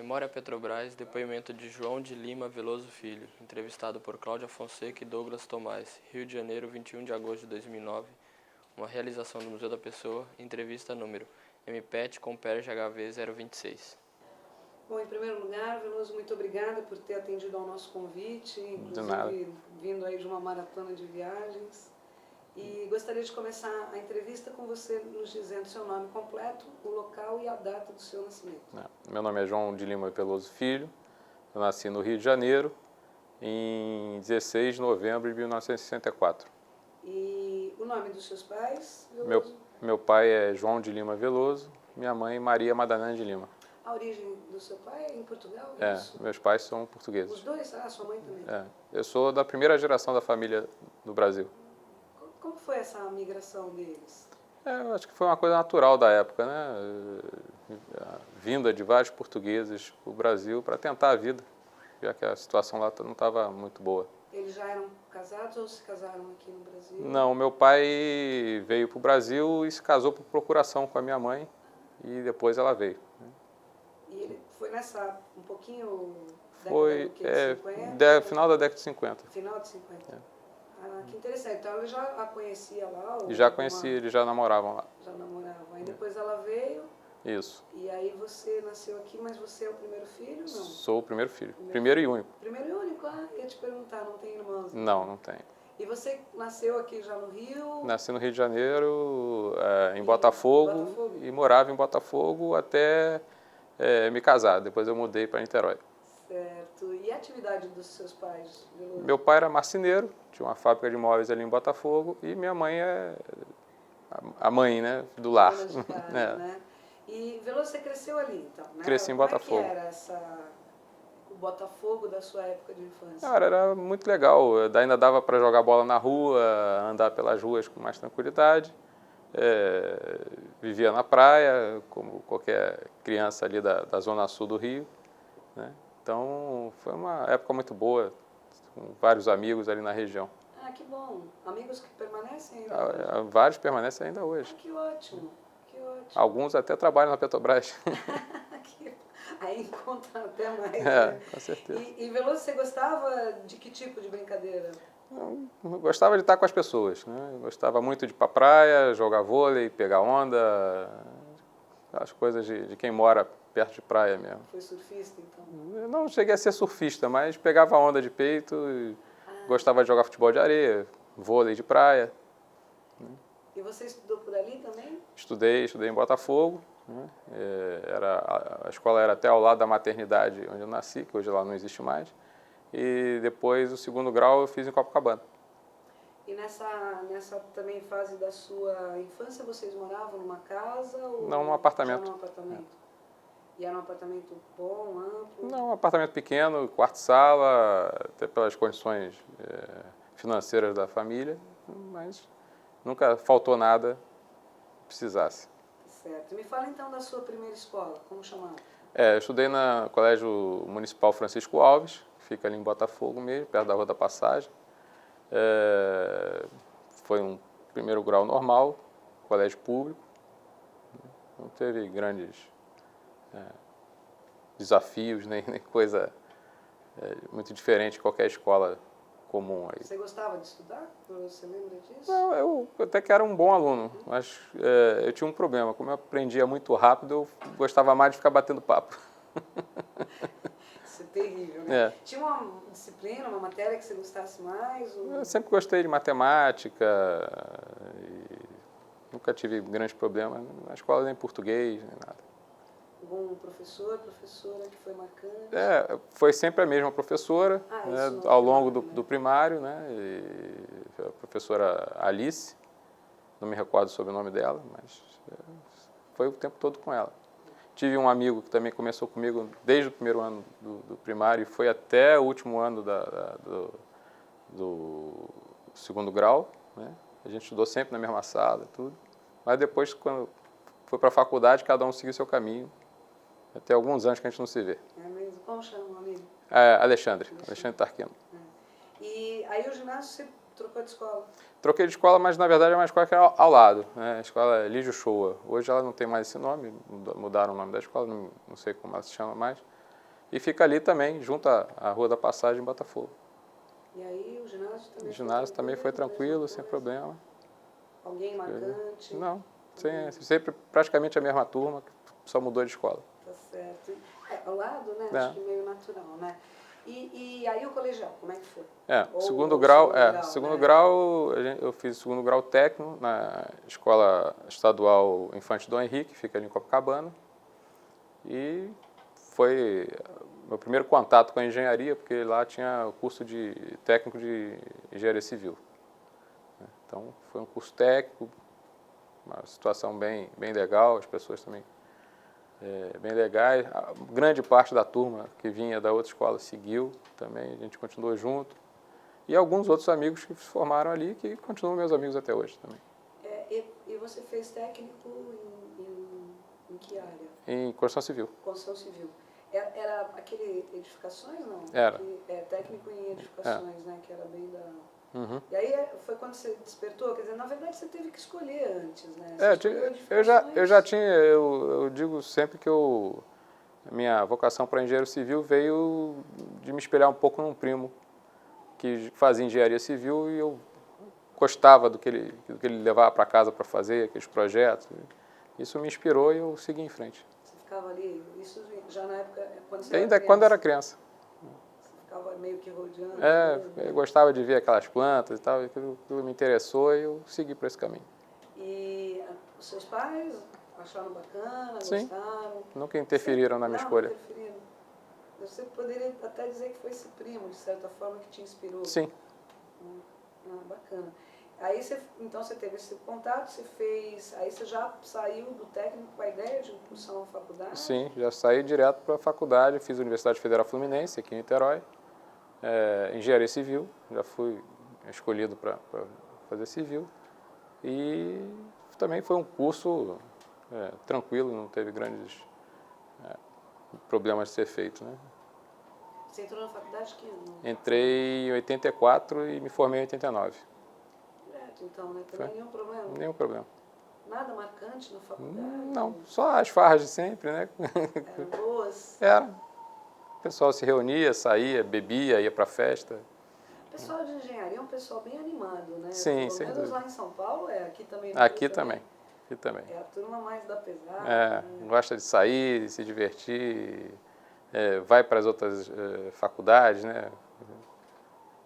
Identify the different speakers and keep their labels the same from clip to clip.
Speaker 1: Memória Petrobras, depoimento de João de Lima Veloso Filho, entrevistado por Cláudia Fonseca e Douglas Tomás, Rio de Janeiro, 21 de agosto de 2009, uma realização do Museu da Pessoa, entrevista número MPET Comperge HV 026.
Speaker 2: Bom, em primeiro lugar, Veloso, muito obrigada por ter atendido ao nosso convite,
Speaker 3: inclusive
Speaker 2: vindo aí de uma maratona de viagens. E gostaria de começar a entrevista com você nos dizendo seu nome completo, o local e a data do seu nascimento.
Speaker 3: Meu nome é João de Lima Veloso Filho, eu nasci no Rio de Janeiro em 16 de novembro de 1964.
Speaker 2: E o nome dos seus pais,
Speaker 3: Veloso? Meu pai é João de Lima Veloso, minha mãe Maria Madalena de Lima.
Speaker 2: A origem do seu pai é em Portugal?
Speaker 3: Meus pais são portugueses.
Speaker 2: Os dois? Ah, sua mãe também?
Speaker 3: Eu sou da primeira geração da família do Brasil.
Speaker 2: Como foi essa migração deles?
Speaker 3: Eu acho que foi uma coisa natural da época, né? A vinda de vários portugueses para o Brasil para tentar a vida, já que a situação lá não estava muito boa.
Speaker 2: Eles já eram casados ou se casaram aqui no Brasil?
Speaker 3: Não, meu pai veio para o Brasil e se casou por procuração com a minha mãe e depois ela veio.
Speaker 2: E ele foi nessa, um pouquinho,
Speaker 3: foi,
Speaker 2: década de 50?
Speaker 3: Final da década de 50.
Speaker 2: Final de 50. Ah, que interessante. Então ele já a conhecia lá?
Speaker 3: E já conhecia, eles já namoravam lá.
Speaker 2: Já namoravam. Aí depois ela veio.
Speaker 3: Isso.
Speaker 2: E aí você nasceu aqui, mas você é o primeiro filho, não?
Speaker 3: Sou o primeiro filho. Primeiro e único.
Speaker 2: Primeiro e único? Ah, ia te perguntar, não tem irmãos?
Speaker 3: Não tem.
Speaker 2: E você nasceu aqui já no Rio?
Speaker 3: Nasci no Rio de Janeiro, em Botafogo, e morava em Botafogo até me casar. Depois eu mudei para Niterói.
Speaker 2: Certo. E a atividade dos seus pais?
Speaker 3: Meu pai era marceneiro, tinha uma fábrica de móveis ali em Botafogo, e minha mãe é a mãe, né, do lar.
Speaker 2: De casa, né? E Veloso, você cresceu ali, então, né?
Speaker 3: Cresci em Botafogo.
Speaker 2: Como é que era o Botafogo da sua época de infância?
Speaker 3: Era muito legal, ainda dava para jogar bola na rua, andar pelas ruas com mais tranquilidade. Vivia na praia, como qualquer criança ali da zona sul do Rio, né? Então, foi uma época muito boa, com vários amigos ali na região.
Speaker 2: Ah, que bom. Amigos que permanecem ainda hoje?
Speaker 3: Vários permanecem ainda hoje.
Speaker 2: Ah, que ótimo, que ótimo.
Speaker 3: Alguns até trabalham na Petrobras.
Speaker 2: Aí encontra até mais,
Speaker 3: né? Com certeza.
Speaker 2: E Veloso, você gostava de que tipo de brincadeira?
Speaker 3: Eu gostava de estar com as pessoas, né? Eu gostava muito de ir para a praia, jogar vôlei, pegar onda, as coisas de quem mora perto de praia mesmo.
Speaker 2: Foi surfista, então?
Speaker 3: Eu não cheguei a ser surfista, mas pegava onda de peito e gostava de jogar futebol de areia, vôlei de praia.
Speaker 2: E você estudou por ali também?
Speaker 3: Estudei em Botafogo, né? A escola era até ao lado da maternidade onde eu nasci, que hoje lá não existe mais. E depois o segundo grau eu fiz em Copacabana.
Speaker 2: E nessa também fase da sua infância, vocês moravam numa casa? Ou
Speaker 3: não, num apartamento.
Speaker 2: Já num apartamento? E era um apartamento bom, amplo?
Speaker 3: Não, um apartamento pequeno, quarto-sala, até pelas condições financeiras da família, mas nunca faltou nada que precisasse.
Speaker 2: Certo. Me fala então da sua primeira escola, como chamava?
Speaker 3: Eu estudei no Colégio Municipal Francisco Alves, que fica ali em Botafogo mesmo, perto da Rua da Passagem. Foi um primeiro grau normal, colégio público, não teve grandes desafios, nem coisa muito diferente de qualquer escola comum aí.
Speaker 2: Você gostava de estudar? Você lembra disso?
Speaker 3: Não, eu até que era um bom aluno, mas eu tinha um problema. Como eu aprendia muito rápido, eu gostava mais de ficar batendo papo.
Speaker 2: Isso é terrível, né?
Speaker 3: É.
Speaker 2: Tinha uma disciplina, uma matéria que você gostasse mais? Ou...
Speaker 3: Eu sempre gostei de matemática, e nunca tive grandes problemas na escola, nem português, nem nada.
Speaker 2: Algum professor, professora que foi marcante?
Speaker 3: Foi sempre a mesma professora, né, ao longo do primário, né, e a professora Alice, não me recordo sobre o nome dela, mas foi o tempo todo com ela. Tive um amigo que também começou comigo desde o primeiro ano do primário e foi até o último ano do segundo grau, né? A gente estudou sempre na mesma sala, tudo. Mas depois, quando foi para a faculdade, cada um seguiu seu caminho. Até alguns anos que a gente não se vê.
Speaker 2: É mesmo? Como chama o amigo?
Speaker 3: Alexandre Tarquino.
Speaker 2: E aí o ginásio você trocou de escola?
Speaker 3: Troquei de escola, mas na verdade é uma escola que é ao lado, né? A escola Lígio Shoa. Hoje ela não tem mais esse nome, mudaram o nome da escola, não sei como ela se chama mais. e fica ali também, junto à Rua da Passagem, em Botafogo.
Speaker 2: E aí o ginásio também
Speaker 3: O ginásio também foi tranquilo,
Speaker 2: mesma
Speaker 3: sem
Speaker 2: coisa?
Speaker 3: problema.
Speaker 2: Alguém marcante?
Speaker 3: Não, sempre praticamente a mesma turma, só mudou de escola.
Speaker 2: Tá certo. Ao lado, né?
Speaker 3: É.
Speaker 2: Acho que meio natural, né? E aí o colegial, como é que foi?
Speaker 3: Segundo grau,
Speaker 2: segundo
Speaker 3: grau, eu fiz segundo grau técnico na Escola Estadual Infante Dom Henrique, fica ali em Copacabana. E foi meu primeiro contato com a engenharia, porque lá tinha o curso de técnico de engenharia civil. Então, foi um curso técnico, uma situação bem legal, as pessoas também bem legais. A grande parte da turma que vinha da outra escola seguiu também, a gente continuou junto. E alguns outros amigos que se formaram ali, que continuam meus amigos até hoje também.
Speaker 2: E você fez técnico em que área?
Speaker 3: Em construção civil.
Speaker 2: Construção civil. Era aquele edificações, não?
Speaker 3: Era.
Speaker 2: Técnico em edificações, né? Que era bem da...
Speaker 3: Uhum.
Speaker 2: E aí foi quando você despertou, quer dizer, na verdade você teve que escolher antes, né?
Speaker 3: Eu já tinha, eu digo sempre que minha vocação para engenheiro civil veio de me espelhar um pouco num primo que fazia engenharia civil e eu gostava do que ele levava para casa para fazer, aqueles projetos. Isso me inspirou e eu segui em frente.
Speaker 2: Você ficava ali, isso já na época, quando você
Speaker 3: Ainda
Speaker 2: era criança?
Speaker 3: quando era criança.
Speaker 2: Ficava meio que rodeando.
Speaker 3: Eu gostava de ver aquelas plantas e tal, aquilo me interessou e eu segui por esse caminho.
Speaker 2: E os seus pais acharam bacana,
Speaker 3: Sim.
Speaker 2: gostaram?
Speaker 3: Nunca interferiram na minha escolha.
Speaker 2: Não interferiram. Você poderia até dizer que foi esse primo, de certa forma, que te inspirou.
Speaker 3: Sim.
Speaker 2: Bacana. Aí então você teve esse contato, aí você já saiu do técnico com a ideia de cursar uma faculdade?
Speaker 3: Sim, já saí direto para a faculdade, fiz a Universidade Federal Fluminense, aqui em Niterói. Engenharia civil, já fui escolhido para fazer civil. E também foi um curso tranquilo, não teve grandes problemas de ser feito, né?
Speaker 2: Você entrou na faculdade que ano?
Speaker 3: Entrei em 84 e me formei em 89.
Speaker 2: Direto, então, né? Também nenhum problema?
Speaker 3: Nenhum problema.
Speaker 2: Nada marcante na faculdade?
Speaker 3: Não, só as farras de sempre, né?
Speaker 2: Eram boas?
Speaker 3: Era. O pessoal se reunia, saía, bebia, ia para festa.
Speaker 2: O pessoal de engenharia é um pessoal bem animado, né?
Speaker 3: Sim,
Speaker 2: Pelo
Speaker 3: sem
Speaker 2: menos
Speaker 3: dúvida.
Speaker 2: lá em São Paulo, aqui também.
Speaker 3: Aqui também. Aqui também.
Speaker 2: É a turma mais da pesada. Né?
Speaker 3: Gosta de sair, de se divertir, vai para as outras faculdades, né?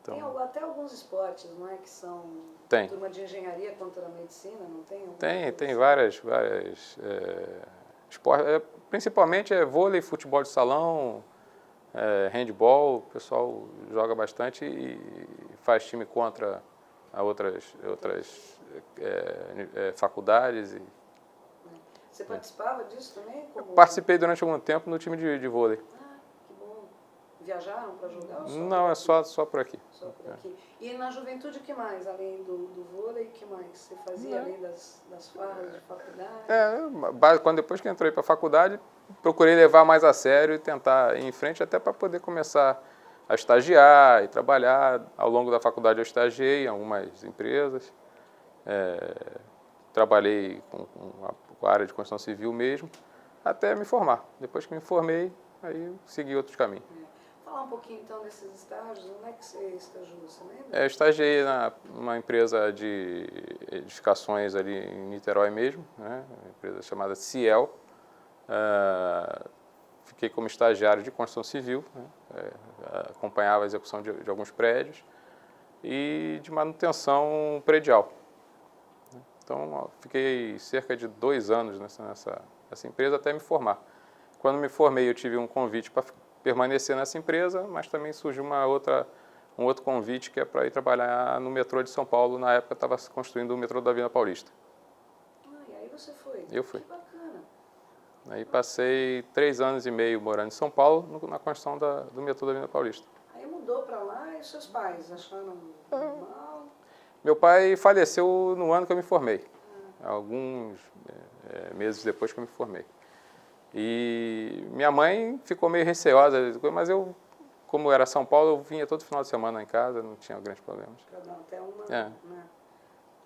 Speaker 3: Então,
Speaker 2: tem até alguns esportes, não é? Que são
Speaker 3: tem.
Speaker 2: Turma de engenharia contra a medicina, não tem?
Speaker 3: Tem várias esportes. Principalmente vôlei, futebol de salão, handball, o pessoal joga bastante e faz time contra outras faculdades.
Speaker 2: Você participava disso também?
Speaker 3: Participei durante algum tempo no time de vôlei.
Speaker 2: Que bom. Viajaram para jogar?
Speaker 3: Não, é só por aqui.
Speaker 2: Só por aqui. E na juventude, o que mais? Além do vôlei, o que mais você fazia? Além das farras de faculdade?
Speaker 3: Depois que entrei para a faculdade, procurei levar mais a sério e tentar ir em frente até para poder começar a estagiar e trabalhar. Ao longo da faculdade eu estagiei em algumas empresas. Trabalhei com a área de construção civil mesmo, até me formar. Depois que me formei, aí eu segui outros caminhos.
Speaker 2: Falar um pouquinho então desses estágios, onde é que você estagiou, você lembra?
Speaker 3: Eu estagiei numa empresa de edificações ali em Niterói mesmo, né? Uma empresa chamada Ciel. Fiquei como estagiário de construção civil, né? Acompanhava a execução de alguns prédios e de manutenção predial. Então, fiquei cerca de 2 anos nessa empresa até me formar. Quando me formei, eu tive um convite para permanecer nessa empresa, mas também surgiu um outro convite que é para ir trabalhar no metrô de São Paulo. Na época, estava se construindo o metrô da Avenida Paulista.
Speaker 2: E aí você foi?
Speaker 3: Eu fui.
Speaker 2: Que bacana.
Speaker 3: Aí passei 3 anos e meio morando em São Paulo, na construção do metrô da Avenida Paulista.
Speaker 2: Aí mudou para lá e os seus pais acharam normal?
Speaker 3: Meu pai faleceu no ano que eu me formei, alguns meses depois que eu me formei. E minha mãe ficou meio receosa, mas eu, como era São Paulo, eu vinha todo final de semana em casa, não tinha grandes problemas.
Speaker 2: Para dar até uma... Né?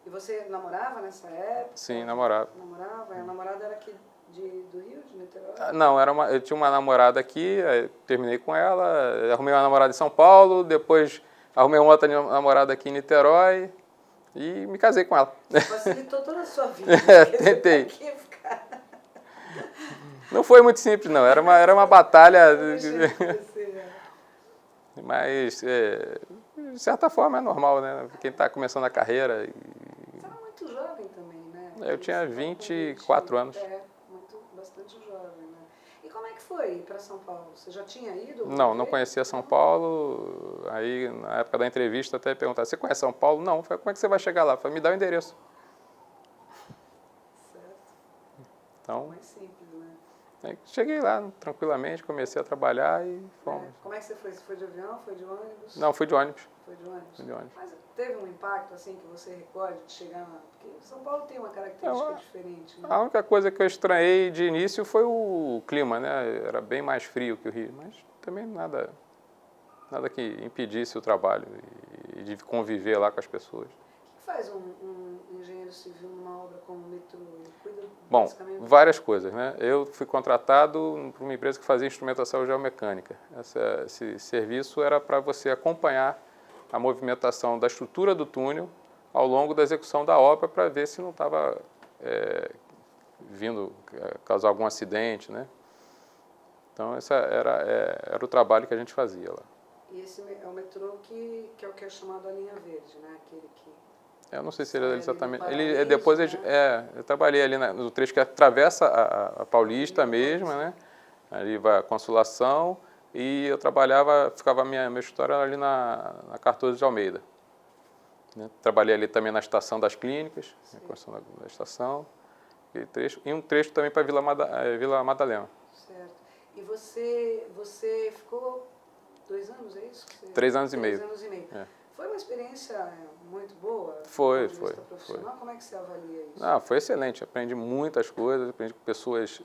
Speaker 2: E você namorava nessa época?
Speaker 3: Sim, namorava.
Speaker 2: Namorava? E a namorada era aqui do Rio, de Niterói?
Speaker 3: Não, eu tinha uma namorada aqui, terminei com ela, arrumei uma namorada em São Paulo, depois arrumei uma outra namorada aqui em Niterói e me casei com ela.
Speaker 2: Facilitou toda a sua vida.
Speaker 3: Tentei. Não foi muito simples, não. Era uma batalha. Mas, de certa forma, é normal, né? Quem está começando a carreira.
Speaker 2: Você era muito jovem também, né?
Speaker 3: Eu tinha 24 anos.
Speaker 2: Bastante jovem, né? E como é que foi ir para São Paulo? Você já tinha ido?
Speaker 3: Não conhecia São Paulo. Aí, na época da entrevista, até perguntaram, você conhece São Paulo? Não. Falei, como é que você vai chegar lá? Falei, me dá o endereço.
Speaker 2: Certo.
Speaker 3: Então,
Speaker 2: Mais simples, né?
Speaker 3: Cheguei lá tranquilamente, comecei a trabalhar e fomos.
Speaker 2: Como é que você foi? Você foi de avião? Foi de ônibus?
Speaker 3: Não, fui de ônibus.
Speaker 2: Foi de ônibus?
Speaker 3: Fui de ônibus.
Speaker 2: Mas teve um impacto assim que você recorde de chegar lá? Porque São Paulo tem uma característica diferente, né?
Speaker 3: A única coisa que eu estranhei de início foi o clima, né? Era bem mais frio que o Rio, mas também nada que impedisse o trabalho e de conviver lá com as pessoas.
Speaker 2: O que faz um engenheiro civil numa obra como o metrô? Ele cuida
Speaker 3: Bom, várias coisas, né? Eu fui contratado por uma empresa que fazia instrumentação geomecânica. Esse serviço era para você acompanhar a movimentação da estrutura do túnel ao longo da execução da obra para ver se não estava vindo causar algum acidente, né? Então, esse era o trabalho que a gente fazia lá.
Speaker 2: E esse é o metrô que é o que é chamado a linha verde, né? Aquele que...
Speaker 3: Eu não sei se ele é exatamente... Depois eu trabalhei ali no trecho que atravessa a Paulista mesmo, né? Ali vai a Consolação e eu ficava a minha história ali na Cardoso de Almeida. Né? Trabalhei ali também na estação das clínicas, na construção da estação, e um trecho também para Vila Madalena.
Speaker 2: Certo. E você ficou 2 anos, é isso?
Speaker 3: 3 anos e meio.
Speaker 2: 3 anos e meio. É. Foi uma experiência muito boa?
Speaker 3: Foi.
Speaker 2: Como é que você avalia isso?
Speaker 3: Foi excelente. Aprendi muitas coisas, aprendi com pessoas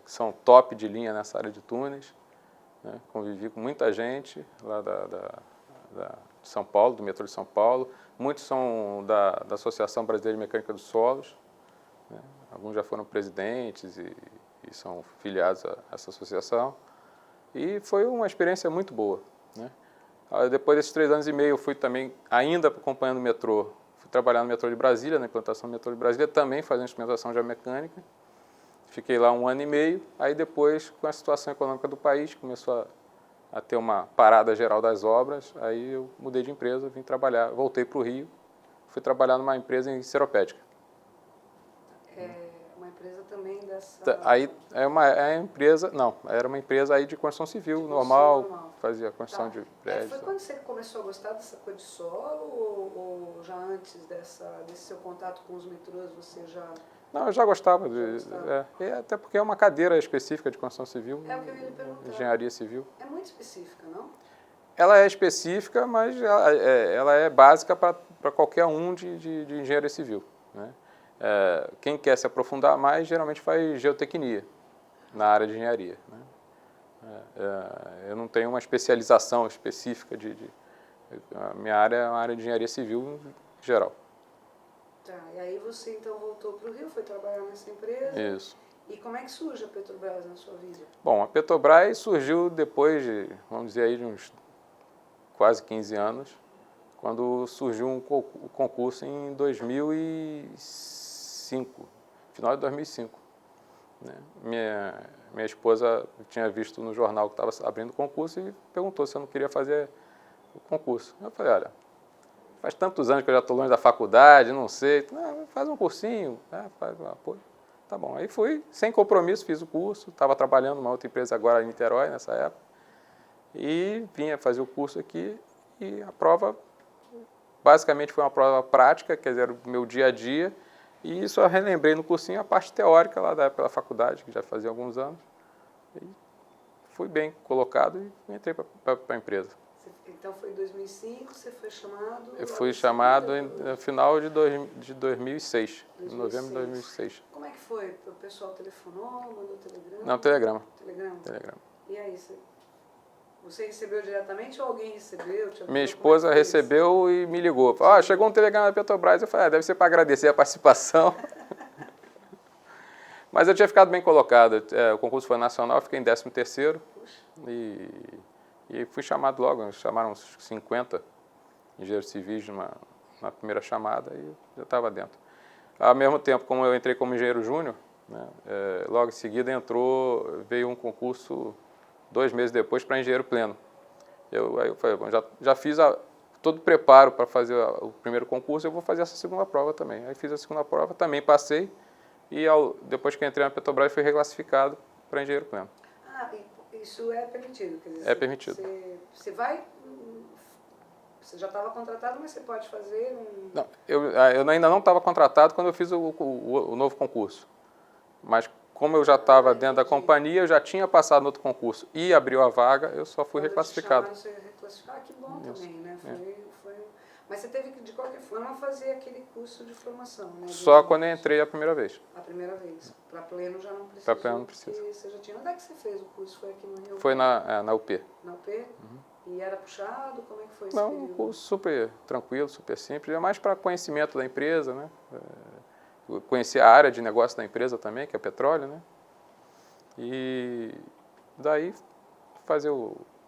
Speaker 3: que são top de linha nessa área de túneis. Né? Convivi com muita gente lá de São Paulo, do metrô de São Paulo. Muitos são da Associação Brasileira de Mecânica dos Solos. Né? Alguns já foram presidentes e são filiados a essa associação. E foi uma experiência muito boa. Né? Depois desses 3 anos e meio, eu fui também, ainda acompanhando o metrô, fui trabalhar no metrô de Brasília, na implantação do metrô de Brasília, também fazendo instrumentação geomecânica. Fiquei lá 1 ano e meio, aí depois, com a situação econômica do país, começou a ter uma parada geral das obras, aí eu mudei de empresa, vim trabalhar, voltei para o Rio, fui trabalhar numa empresa em Seropédica.
Speaker 2: Uma empresa também dessa...
Speaker 3: Aí era uma empresa aí de construção civil, normal, fazia construção de prédios.
Speaker 2: Foi quando você começou a gostar dessa coisa de solo ou já antes desse seu contato com os metrôs você já...
Speaker 3: Não, eu já gostava. Até porque é uma cadeira específica de construção civil,
Speaker 2: é o que eu ia lhe perguntar.
Speaker 3: Engenharia civil.
Speaker 2: É muito específica, não?
Speaker 3: Ela é específica, mas ela é básica para qualquer um de engenharia civil. Né? Quem quer se aprofundar mais, geralmente faz geotecnia na área de engenharia. Né? Eu não tenho uma especialização específica a minha área é uma área de engenharia civil em geral.
Speaker 2: Tá, e aí você então voltou para o Rio, foi trabalhar nessa empresa.
Speaker 3: Isso.
Speaker 2: E como é que surge a Petrobras na sua vida?
Speaker 3: Bom, a Petrobras surgiu depois de, vamos dizer aí, de uns quase 15 anos, quando surgiu um concurso em 2005, final de 2005. Né? Minha esposa tinha visto no jornal que estava abrindo o concurso e perguntou se eu não queria fazer o concurso. Eu falei, olha, faz tantos anos que eu já estou longe da faculdade, não sei, faz um cursinho, faz um apoio. Tá bom, aí fui, sem compromisso, fiz o curso, estava trabalhando numa outra empresa agora em Niterói, nessa época, e vinha fazer o curso aqui, e a prova, basicamente foi uma prova prática, quer dizer, era o meu dia a dia, e isso eu relembrei no cursinho a parte teórica lá da época da faculdade, que já fazia alguns anos, e fui bem colocado e entrei para a empresa.
Speaker 2: Então foi em 2005, você foi chamado...
Speaker 3: Eu fui chamado no final de 2006, em novembro de 2006.
Speaker 2: Como é que foi? O pessoal telefonou, mandou telegrama?
Speaker 3: Não, telegrama.
Speaker 2: Telegrama. E aí, você recebeu diretamente ou alguém recebeu?
Speaker 3: Minha esposa recebeu e me ligou. Chegou um telegrama da Petrobras. Eu falei, deve ser para agradecer a participação. Mas eu tinha ficado bem colocado. O concurso foi nacional, eu fiquei em 13º. E fui chamado logo. Chamaram uns 50 engenheiros civis na primeira chamada e eu estava dentro. Ao mesmo tempo, como eu entrei como engenheiro júnior, né, logo em seguida veio um concurso 2 meses depois para engenheiro pleno. Aí eu falei, bom, já fiz todo o preparo para fazer o primeiro concurso, eu vou fazer essa segunda prova também. Aí fiz a segunda prova, também passei, e depois que entrei na Petrobras, fui reclassificado para engenheiro pleno.
Speaker 2: Isso é permitido? Quer dizer,
Speaker 3: é permitido.
Speaker 2: Você já estava contratado, mas você pode fazer
Speaker 3: Não, eu ainda não estava contratado quando eu fiz o novo concurso. Mas como eu já estava dentro da companhia, eu já tinha passado no outro concurso e abriu a vaga, eu só fui reclassificado.
Speaker 2: Você reclassificado, que bom também, né? Mas você teve que, de qualquer forma, fazer aquele curso de formação, né?
Speaker 3: Só quando eu entrei a primeira vez.
Speaker 2: A primeira vez. Para pleno já não precisa.
Speaker 3: Para pleno não precisa.
Speaker 2: Você já tinha. Onde é que você fez o curso? Foi aqui no Rio?
Speaker 3: Foi na UP.
Speaker 2: Na UP? Uhum. E era puxado? Como é que foi esse
Speaker 3: período?
Speaker 2: Não,
Speaker 3: um curso super tranquilo, super simples. É mais para conhecimento da empresa, né? Conhecer a área de negócio da empresa também, que é petróleo, né? E daí fazer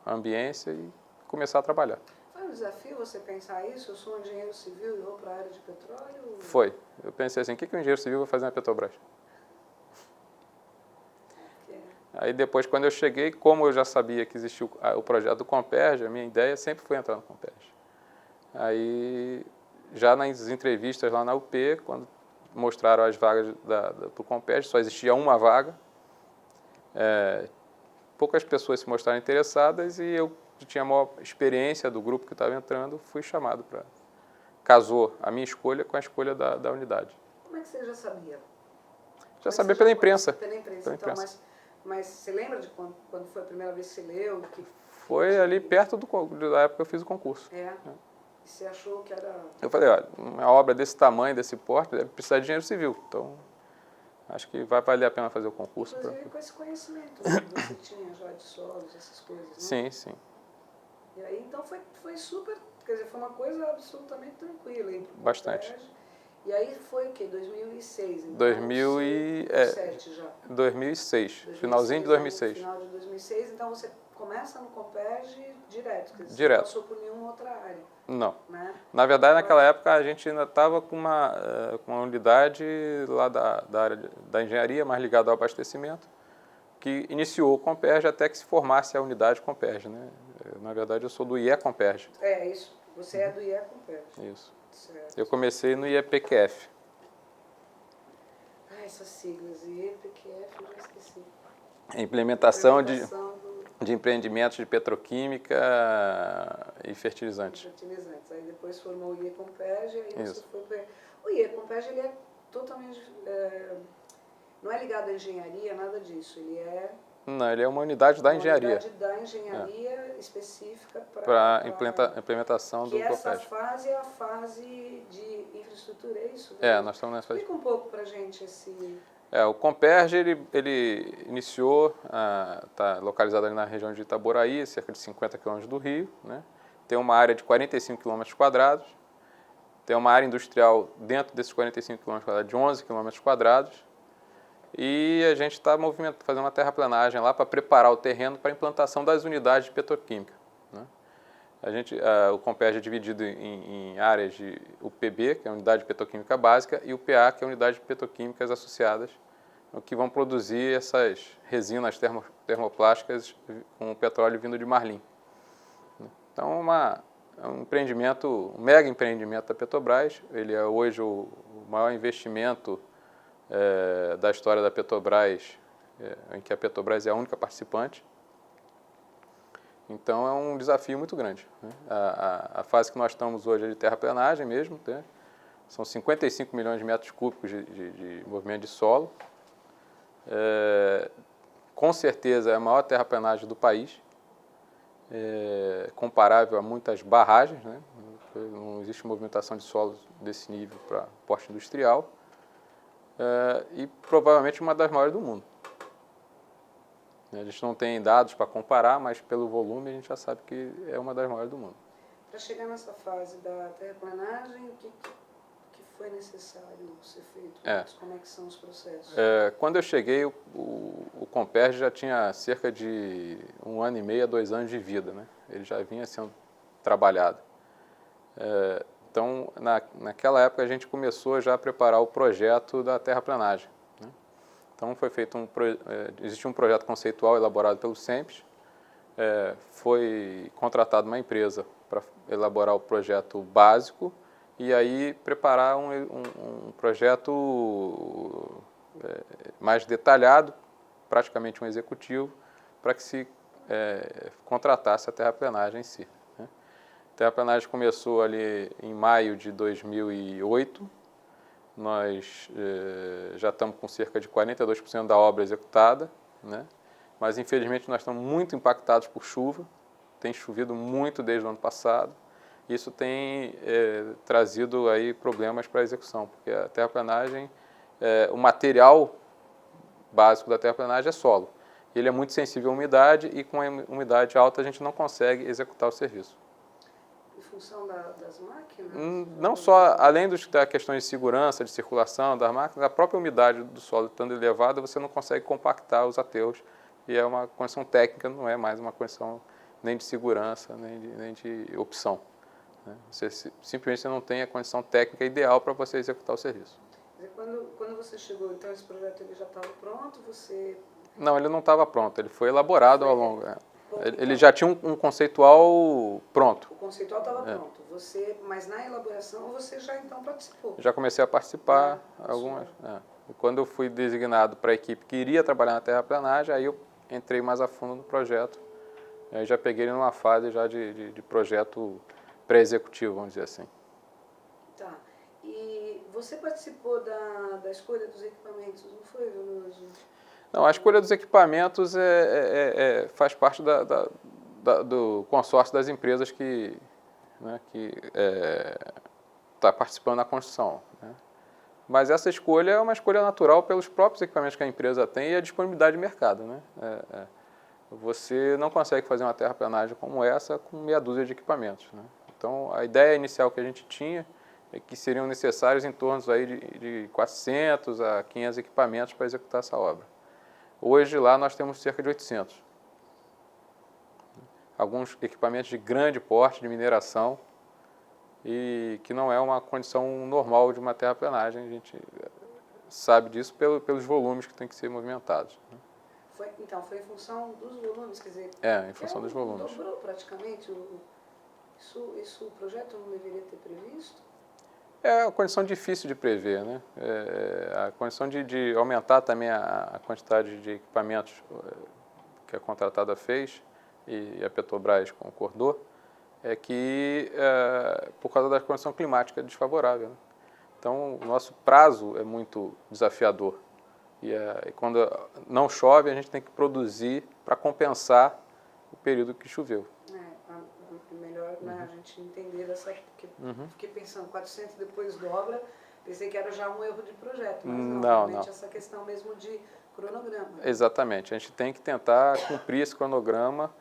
Speaker 3: a ambiência e começar a trabalhar.
Speaker 2: Foi um desafio você pensar isso? Eu sou um engenheiro civil e vou para a área de petróleo?
Speaker 3: Foi. Eu pensei assim, o que um engenheiro civil vai fazer na Petrobras? Aí depois, quando eu cheguei, como eu já sabia que existia o projeto do Comperj, a minha ideia sempre foi entrar no Comperj. Aí, já nas entrevistas lá na UP, quando mostraram as vagas para o Comperj, só existia uma vaga. Poucas pessoas se mostraram interessadas e eu tinha a maior experiência do grupo que estava entrando, fui chamado para... Casou a minha escolha com a escolha da unidade.
Speaker 2: Como é que você já sabia?
Speaker 3: Já sabia pela imprensa.
Speaker 2: Pela imprensa. Então, mas você lembra de quando foi a primeira vez que você leu?
Speaker 3: Foi ali perto da época que eu fiz o concurso.
Speaker 2: E você achou que era...
Speaker 3: Eu falei, olha, uma obra desse tamanho, desse porte, deve precisar de engenheiro civil. Então, acho que vai valer a pena fazer o concurso.
Speaker 2: Inclusive com esse conhecimento que você tinha já de solos, essas coisas, né?
Speaker 3: Sim, sim.
Speaker 2: E aí, então, foi super... Quer dizer, foi uma coisa absolutamente tranquila.
Speaker 3: Bastante.
Speaker 2: E aí foi o quê? 2006? Então,
Speaker 3: 2007
Speaker 2: já?
Speaker 3: 2006. Finalzinho de 2006.
Speaker 2: Final de 2006. Então, você começa no Comperj direto? Quer dizer,
Speaker 3: direto.
Speaker 2: Você não passou por nenhuma outra área?
Speaker 3: Não.
Speaker 2: Né?
Speaker 3: Na verdade, naquela época, a gente ainda estava com uma unidade lá da área da engenharia, mais ligada ao abastecimento, que iniciou o Comperj até que se formasse a unidade Comperj, né? Na verdade, eu sou do IE Comperj.
Speaker 2: Isso. Você é do IE Comperj.
Speaker 3: Isso.
Speaker 2: Certo.
Speaker 3: Eu comecei no IEPQF.
Speaker 2: Essas siglas, IEPQF, eu já esqueci.
Speaker 3: Implementação de empreendimentos de petroquímica e fertilizantes.
Speaker 2: Aí depois formou o IE Comperj, aí você foi para... O IE Comperj, ele é totalmente... não é ligado à engenharia, nada disso.
Speaker 3: Não, ele é uma unidade da engenharia.
Speaker 2: Uma unidade da engenharia específica
Speaker 3: para implementação do Comperj.
Speaker 2: Essa fase é a fase de infraestrutura, é isso?
Speaker 3: Nós estamos nessa fase.
Speaker 2: Explica um pouco para a gente esse...
Speaker 3: O Comperj, ele iniciou, está localizado ali na região de Itaboraí, cerca de 50 quilômetros do Rio, né? Tem uma área de 45 quilômetros quadrados, tem uma área industrial dentro desses 45 quilômetros quadrados de 11 quilômetros quadrados, e a gente está fazendo uma terraplenagem lá para preparar o terreno para a implantação das unidades de petroquímica, né? O Comperj é dividido em áreas de UPB, que é a unidade de petroquímica básica, e UPA, que é a unidade de petroquímicas associadas, que vão produzir essas resinas termoplásticas com petróleo vindo de Marlim. Então, é um empreendimento, um mega empreendimento da Petrobras. Ele é hoje o maior investimento da história da Petrobras, em que a Petrobras é a única participante. Então, é um desafio muito grande, né? A fase que nós estamos hoje é de terraplenagem mesmo, né? São 55 milhões de metros cúbicos de movimento de solo. Com certeza é a maior terraplenagem do país, comparável a muitas barragens, né? Não existe movimentação de solos desse nível para porte industrial, e provavelmente uma das maiores do mundo. A gente não tem dados para comparar, mas pelo volume a gente já sabe que é uma das maiores do mundo.
Speaker 2: Para chegar nessa fase da terraplenagem, o que foi necessário ser feito? Como é que são os processos?
Speaker 3: Quando eu cheguei, o Comperj já tinha cerca de 1 ano e meio a 2 anos de vida, né? Ele já vinha sendo trabalhado. Então, naquela época, a gente começou já a preparar o projeto da terraplanagem, né? Então, foi feito existe um projeto conceitual elaborado pelo SEMPES, foi contratada uma empresa para elaborar o projeto básico e aí preparar um projeto mais detalhado, praticamente um executivo, para que se contratasse a terraplanagem em si, né? A terraplanagem começou ali em maio de 2008, nós já estamos com cerca de 42% da obra executada, né? Mas infelizmente nós estamos muito impactados por chuva, tem chovido muito desde o ano passado, isso tem trazido aí problemas para a execução, porque a terraplanagem, o material básico da terraplanagem é solo, ele é muito sensível à umidade e com a umidade alta a gente não consegue executar o serviço.
Speaker 2: Em função das máquinas?
Speaker 3: Não só, além da questão de segurança, de circulação das máquinas, a própria umidade do solo estando elevada, você não consegue compactar os aterros e é uma condição técnica, não é mais uma condição nem de segurança, nem de opção, né? Você simplesmente não tem a condição técnica ideal para você executar o serviço.
Speaker 2: Quando você chegou, então esse projeto ele já estava pronto?
Speaker 3: Não, ele não estava pronto, ele foi elaborado ao longo. Ele já tinha um conceitual pronto.
Speaker 2: O conceitual estava pronto, mas na elaboração você já então participou?
Speaker 3: Já comecei a participar, Quando eu fui designado para a equipe que iria trabalhar na terraplanagem, aí eu entrei mais a fundo no projeto. Aí já peguei ele numa fase já de projeto pré-executivo, vamos dizer assim.
Speaker 2: Tá. E você participou da escolha dos equipamentos, não foi, Veloso?
Speaker 3: Não, a escolha dos equipamentos faz parte do consórcio das empresas que está participando da construção, né? Mas essa escolha é uma escolha natural pelos próprios equipamentos que a empresa tem e a disponibilidade de mercado, né? Você não consegue fazer uma terraplanagem como essa com meia dúzia de equipamentos, né? Então, a ideia inicial que a gente tinha é que seriam necessários em torno aí de 400 a 500 equipamentos para executar essa obra. Hoje, lá, nós temos cerca de 800. Alguns equipamentos de grande porte, de mineração, e que não é uma condição normal de uma terraplanagem. A gente sabe disso pelos volumes que têm que ser movimentados, né?
Speaker 2: Então, foi em função dos volumes, quer dizer...
Speaker 3: em função dos volumes.
Speaker 2: Dobrou praticamente. Isso o projeto não deveria ter previsto?
Speaker 3: É uma condição difícil de prever, né? A condição de aumentar também a quantidade de equipamentos que a contratada fez e a Petrobras concordou, é que por causa da condição climática desfavorável, né? Então, o nosso prazo é muito desafiador. E quando não chove, a gente tem que produzir para compensar o período que choveu.
Speaker 2: Melhor, né, a gente entender porque fiquei pensando, 400 depois dobra, pensei que era já um erro de projeto, mas não, realmente essa questão mesmo de cronograma.
Speaker 3: Exatamente, a gente tem que tentar cumprir esse cronograma,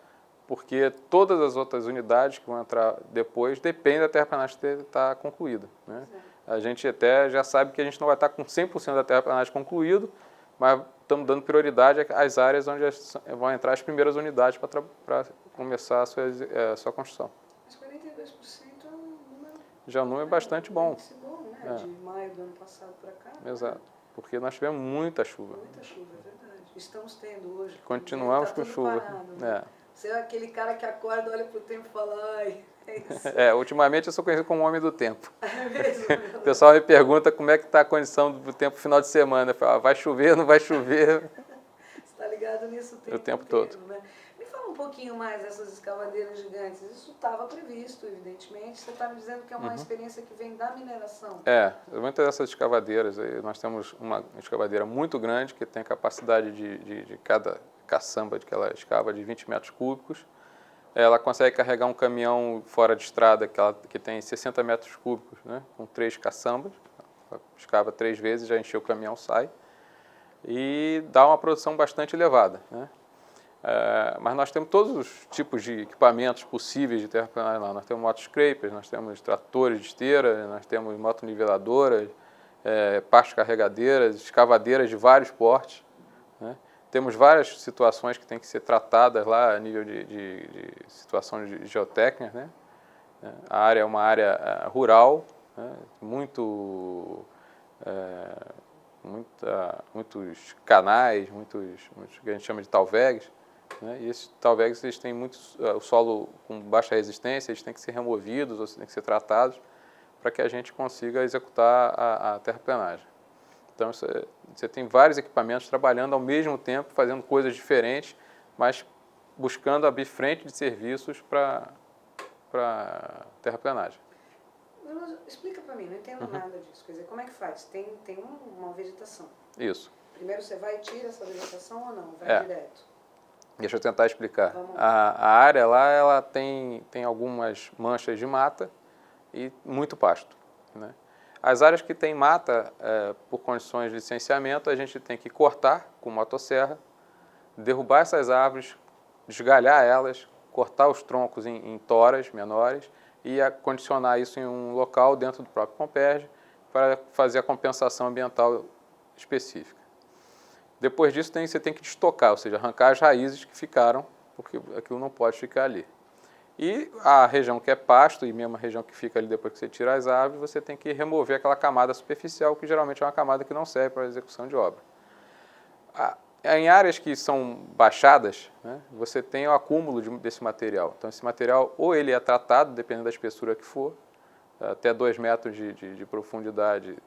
Speaker 3: porque todas as outras unidades que vão entrar depois dependem da terraplanagem estar concluída, né? A gente até já sabe que a gente não vai estar com 100% da terraplanagem concluído, mas estamos dando prioridade às áreas onde vão entrar as primeiras unidades para começar a sua construção.
Speaker 2: Mas 42% é um número...
Speaker 3: Já é um número bastante bom.
Speaker 2: Né? De maio do ano passado para cá.
Speaker 3: Exato, porque nós tivemos muita chuva.
Speaker 2: Muita chuva, é verdade. Estamos tendo hoje.
Speaker 3: Continuamos com chuva.
Speaker 2: Parado, né? Você é aquele cara que acorda, olha para o tempo e fala, ai, é isso.
Speaker 3: Ultimamente eu sou conhecido como homem do tempo.
Speaker 2: É mesmo?
Speaker 3: O pessoal me pergunta como é que está a condição do tempo final de semana. Eu falo, vai chover, não vai chover?
Speaker 2: Você está ligado nisso
Speaker 3: o tempo todo.
Speaker 2: Né? Me fala um pouquinho mais dessas escavadeiras gigantes. Isso estava previsto, evidentemente. Você está me dizendo que é uma experiência que vem da mineração.
Speaker 3: Muitas dessas escavadeiras, nós temos uma escavadeira muito grande que tem a capacidade de cada caçamba que ela escava de 20 metros cúbicos. Ela consegue carregar um caminhão fora de estrada que tem 60 metros cúbicos, né, com 3 caçambas. Ela escava 3 vezes, já encheu o caminhão, sai. E dá uma produção bastante elevada, né? Mas nós temos todos os tipos de equipamentos possíveis de terraplanagem lá. Nós temos motoscrapers, nós temos tratores de esteira, nós temos motoniveladoras, pastas carregadeiras, escavadeiras de vários portes, né? Temos várias situações que têm que ser tratadas lá a nível de situação de geotécnica, né? A área é uma área rural, né? Muitos canais, muitos que a gente chama de talvegs, né? E esses talvegs eles têm o solo com baixa resistência, eles têm que ser removidos ou têm que ser tratados para que a gente consiga executar a terraplanagem. Então, você tem vários equipamentos trabalhando ao mesmo tempo, fazendo coisas diferentes, mas buscando abrir frente de serviços para terraplanagem.
Speaker 2: Explica para mim, não entendo nada disso. Quer dizer, como é que faz? Tem uma vegetação.
Speaker 3: Isso.
Speaker 2: Primeiro você vai e tira essa vegetação ou não? Vai direto?
Speaker 3: Deixa eu tentar explicar. A área lá ela tem algumas manchas de mata e muito pasto, né? As áreas que tem mata, por condições de licenciamento, a gente tem que cortar com motosserra, derrubar essas árvores, desgalhar elas, cortar os troncos em toras menores e acondicionar isso em um local dentro do próprio Comperj para fazer a compensação ambiental específica. Depois disso, você tem que destocar, ou seja, arrancar as raízes que ficaram, porque aquilo não pode ficar ali. E a região que é pasto, e mesmo a região que fica ali depois que você tira as árvores, você tem que remover aquela camada superficial, que geralmente é uma camada que não serve para a execução de obra. Em áreas que são baixadas, né, você tem o acúmulo desse material. Então, esse material, ou ele é tratado, dependendo da espessura que for, até 2 metros de profundidade,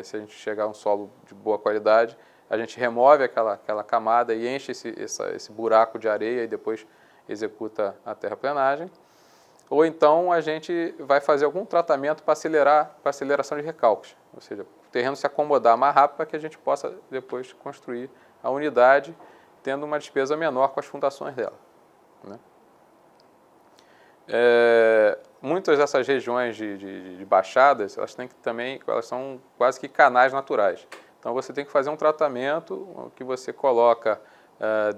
Speaker 3: se a gente chegar a um solo de boa qualidade, a gente remove aquela camada e enche esse buraco de areia e depois executa a terraplanagem. Ou então a gente vai fazer algum tratamento para aceleração de recalques, ou seja, o terreno se acomodar mais rápido para que a gente possa depois construir a unidade, tendo uma despesa menor com as fundações dela, né? Muitas dessas regiões de baixadas, elas são quase que canais naturais. Então você tem que fazer um tratamento que você coloca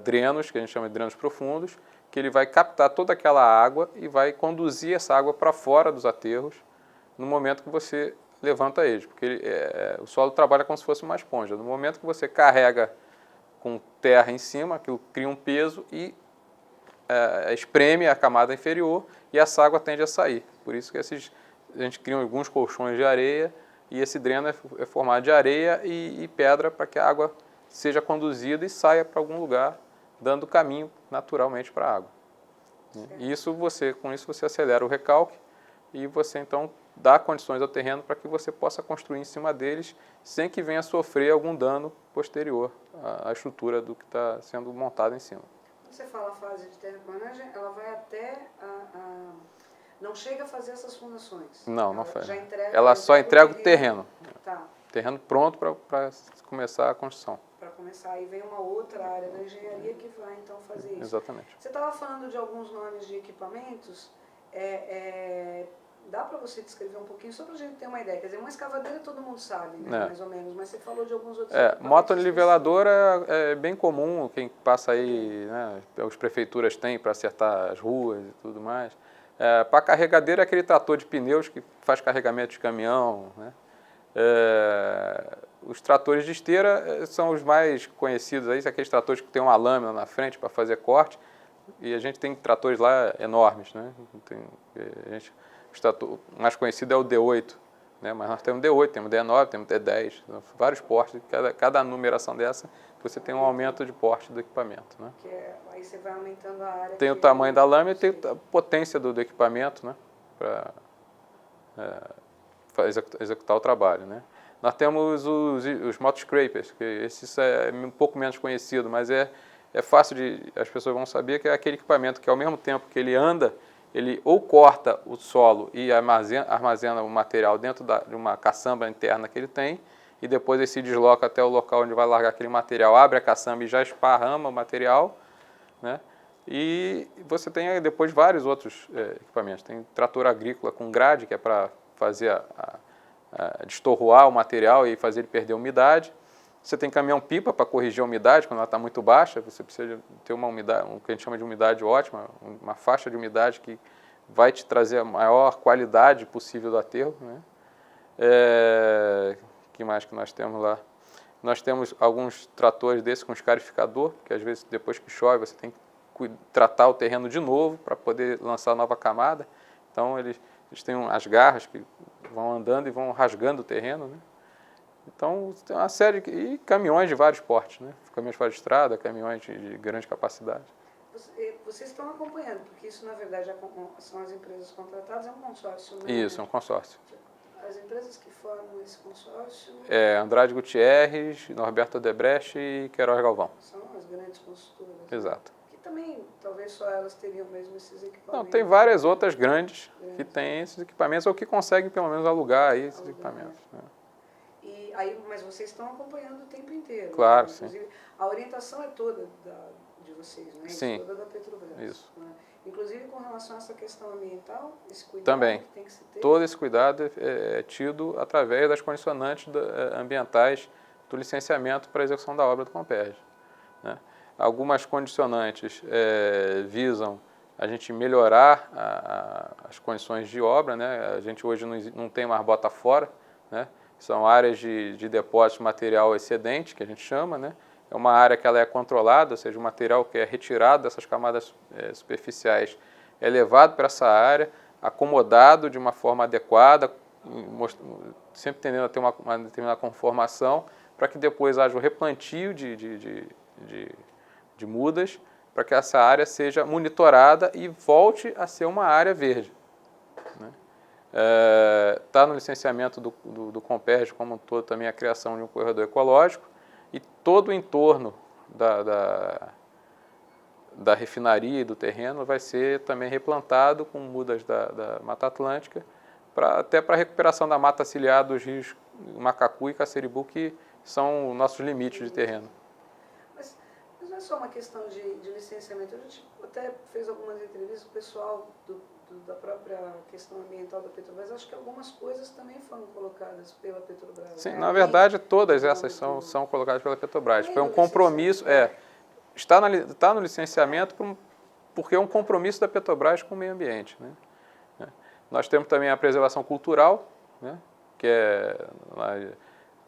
Speaker 3: drenos, que a gente chama de drenos profundos, que ele vai captar toda aquela água e vai conduzir essa água para fora dos aterros no momento que você levanta eles, porque o solo trabalha como se fosse uma esponja. No momento que você carrega com terra em cima, aquilo cria um peso e espreme a camada inferior e essa água tende a sair. Por isso que a gente cria alguns colchões de areia e esse dreno é formado de areia e pedra para que a água seja conduzida e saia para algum lugar, dando caminho naturalmente para a água. E com isso você acelera o recalque e você então dá condições ao terreno para que você possa construir em cima deles sem que venha sofrer algum dano posterior à estrutura do que está sendo montado em cima.
Speaker 2: Quando você fala fase de terraplanagem, ela vai até não chega a fazer essas fundações?
Speaker 3: Não faz. Ela só entrega o terreno.
Speaker 2: Tá.
Speaker 3: Terreno pronto para começar a construção.
Speaker 2: Para começar, aí vem uma outra área da engenharia que vai então fazer isso.
Speaker 3: Exatamente.
Speaker 2: Você estava falando de alguns nomes de equipamentos, dá para você descrever um pouquinho, só para a gente ter uma ideia? Quer dizer, uma escavadeira todo mundo sabe, né, mais ou menos, mas você falou de alguns outros equipamentos.
Speaker 3: Motoniveladora é bem comum, quem passa aí, né, as prefeituras têm para acertar as ruas e tudo mais. Para carregadeira é aquele trator de pneus que faz carregamento de caminhão, né? Os tratores de esteira são os mais conhecidos aí, aqueles tratores que tem uma lâmina na frente para fazer corte, e a gente tem tratores lá enormes, né? O mais conhecido é o D8, né? Mas nós temos D8, temos D9, temos D10, vários portes, cada numeração dessa você tem um aumento de porte do equipamento, né?
Speaker 2: Aí você vai aumentando a área.
Speaker 3: Tem o tamanho da lâmina e tem a potência do equipamento, né? Para executar o trabalho, né? Nós temos os motoscrapers, que esses é um pouco menos conhecido, mas é fácil as pessoas vão saber que é aquele equipamento que ao mesmo tempo que ele anda, ele ou corta o solo e armazena o material dentro de uma caçamba interna que ele tem, e depois ele se desloca até o local onde vai largar aquele material, abre a caçamba e já esparrama o material, né? E você tem depois vários outros equipamentos. Tem trator agrícola com grade, que é para fazer destorroar o material e fazer ele perder umidade. Você tem caminhão-pipa para corrigir a umidade, quando ela está muito baixa, você precisa ter uma umidade, o que a gente chama de umidade ótima, uma faixa de umidade que vai te trazer a maior qualidade possível do aterro, né? Que mais que nós temos lá? Nós temos alguns tratores desses com escarificador, que às vezes depois que chove você tem que tratar o terreno de novo para poder lançar nova camada. Então eles têm as garras que vão andando e vão rasgando o terreno, né? Então tem uma série e caminhões de vários portes, né? Caminhões fora de estrada, caminhões de grande capacidade.
Speaker 2: Vocês estão acompanhando, porque isso na verdade são as empresas contratadas, é um consórcio, né?
Speaker 3: Isso, é um consórcio.
Speaker 2: As empresas que formam esse consórcio...
Speaker 3: Andrade Gutierrez, Norberto Odebrecht e Queiroz Galvão.
Speaker 2: São as grandes consultoras.
Speaker 3: Exato.
Speaker 2: Né? Que também, talvez só elas teriam mesmo esses equipamentos.
Speaker 3: Não, tem várias outras grandes que têm esses equipamentos ou que conseguem pelo menos alugar aí esses equipamentos. Né?
Speaker 2: E aí, mas vocês estão acompanhando o tempo inteiro.
Speaker 3: Claro,
Speaker 2: né?
Speaker 3: sim.
Speaker 2: Inclusive, a orientação é toda de vocês, né?
Speaker 3: Sim.
Speaker 2: Toda da Petrobras.
Speaker 3: Isso.
Speaker 2: Né? Inclusive com relação a essa questão ambiental, esse cuidado
Speaker 3: também.
Speaker 2: Que tem que se ter.
Speaker 3: Todo esse cuidado é tido através das condicionantes ambientais do licenciamento para a execução da obra do Comperj. Né? Algumas condicionantes visam a gente melhorar as condições de obra, né? A gente hoje não tem mais bota fora, né? São áreas de depósito de material excedente, que a gente chama, né? É uma área que ela é controlada, ou seja, o material que é retirado dessas camadas superficiais é levado para essa área, acomodado de uma forma adequada, sempre tendendo a ter uma determinada conformação, para que depois haja o replantio de mudas, para que essa área seja monitorada e volte a ser uma área verde. Está no licenciamento do Comperj como um todo também a criação de um corredor ecológico, e todo o entorno da refinaria e do terreno vai ser também replantado com mudas da Mata Atlântica, até para a recuperação da mata ciliar dos rios Macacu e Caceribu, que são nossos limites de terreno.
Speaker 2: Mas não é só uma questão de licenciamento. A gente até fez algumas entrevistas com o pessoal da própria questão ambiental da Petrobras. Acho que algumas coisas também foram colocadas pela Petrobras.
Speaker 3: Sim,
Speaker 2: né?
Speaker 3: na verdade, todas essas são colocadas pela Petrobras. Foi um compromisso, está no licenciamento porque é um compromisso da Petrobras com o meio ambiente. Né? Nós temos também a preservação cultural, né? Que é,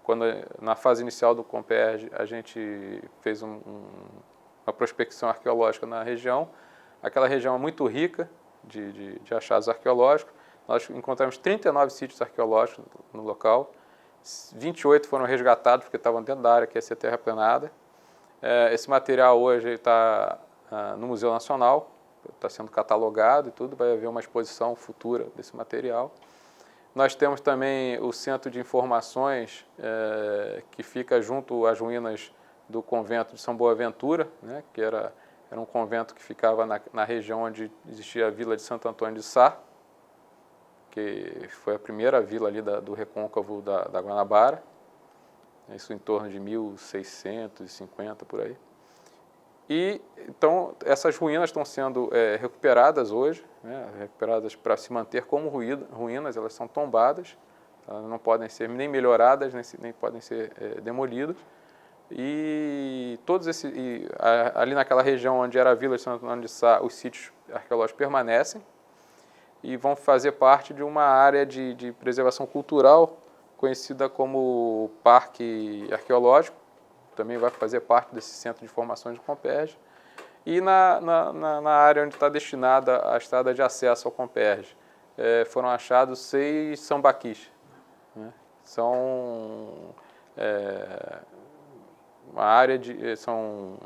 Speaker 3: quando na fase inicial do Comperj, a gente fez uma prospecção arqueológica na região. Aquela região é muito rica de achados arqueológicos. Nós encontramos 39 sítios arqueológicos no local. 28 foram resgatados porque estavam dentro da área que ia ser terraplenada. Esse material hoje está no Museu Nacional, está sendo catalogado e tudo, vai haver uma exposição futura desse material. Nós temos também o Centro de Informações, que fica junto às ruínas do convento de São Boaventura, né, que era um convento que ficava na região onde existia a vila de Santo Antônio de Sá, que foi a primeira vila ali do recôncavo da Guanabara, isso em torno de 1650, por aí. E, então, essas ruínas estão sendo recuperadas hoje, né, recuperadas para se manter como ruínas, elas são tombadas, elas não podem ser nem melhoradas, nem podem ser demolidas. E ali naquela região onde era a vila de Santo Antônio de Sá, os sítios arqueológicos permanecem e vão fazer parte de uma área de preservação cultural conhecida como Parque Arqueológico, também vai fazer parte desse centro de formação de Comperj. E na área onde está destinada a estrada de acesso ao Comperj, foram achados 6 sambaquis, né? São uma área são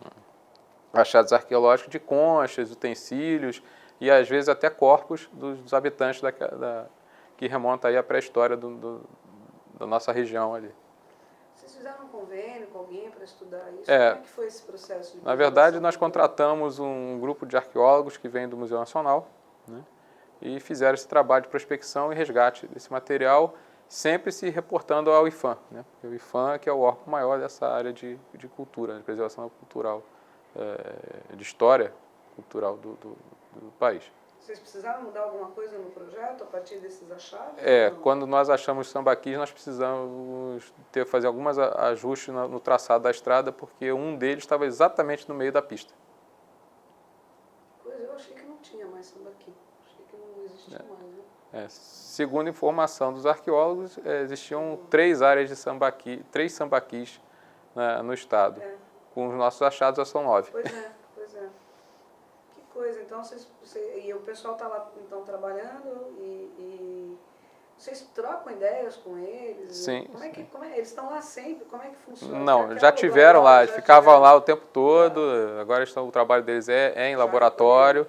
Speaker 3: achados arqueológicos de conchas, utensílios e às vezes até corpos dos habitantes que remonta aí à pré-história da nossa região ali.
Speaker 2: Vocês fizeram um convênio com alguém para estudar isso?
Speaker 3: Como
Speaker 2: é que foi esse processo?
Speaker 3: Na verdade, nós contratamos um grupo de arqueólogos que vem do Museu Nacional, né, e fizeram esse trabalho de prospecção e resgate desse material, sempre se reportando ao IPHAN, né? O IPHAN que é o órgão maior dessa área de cultura, de preservação cultural, de história cultural do país.
Speaker 2: Vocês precisaram mudar alguma coisa no projeto a partir desses achados?
Speaker 3: Quando nós achamos sambaquis, nós precisamos fazer alguns ajustes no traçado da estrada, porque um deles estava exatamente no meio da pista.
Speaker 2: Pois eu achei que não tinha mais sambaqui. Achei que não existia mais, né?
Speaker 3: Segundo informação dos arqueólogos, existiam 3 áreas de sambaqui, 3 sambaquis, né, no estado. Com os nossos achados já são 9.
Speaker 2: Pois é. Que coisa. Então, e o pessoal está lá então, trabalhando e vocês trocam ideias com eles?
Speaker 3: Sim.
Speaker 2: Eles estão lá sempre? Como é que funciona?
Speaker 3: Não, já tiveram lá, eles ficavam lá o tempo todo. Agora o trabalho deles é em laboratório.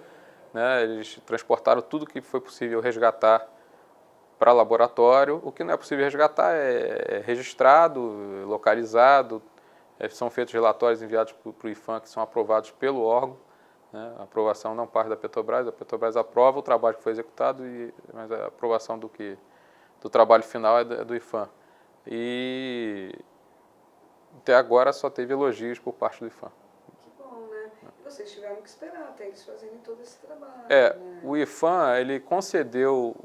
Speaker 3: Né, eles transportaram tudo que foi possível resgatar para laboratório. O que não é possível resgatar é registrado, localizado. São feitos relatórios enviados para o IPHAN, que são aprovados pelo órgão. Né, a aprovação não parte da Petrobras, a Petrobras aprova o trabalho que foi executado, mas a aprovação do trabalho final é do IPHAN. E até agora só teve elogios por parte do IPHAN.
Speaker 2: Vocês tiveram que esperar até eles fazerem todo esse trabalho. Né?
Speaker 3: O IPHAN, ele concedeu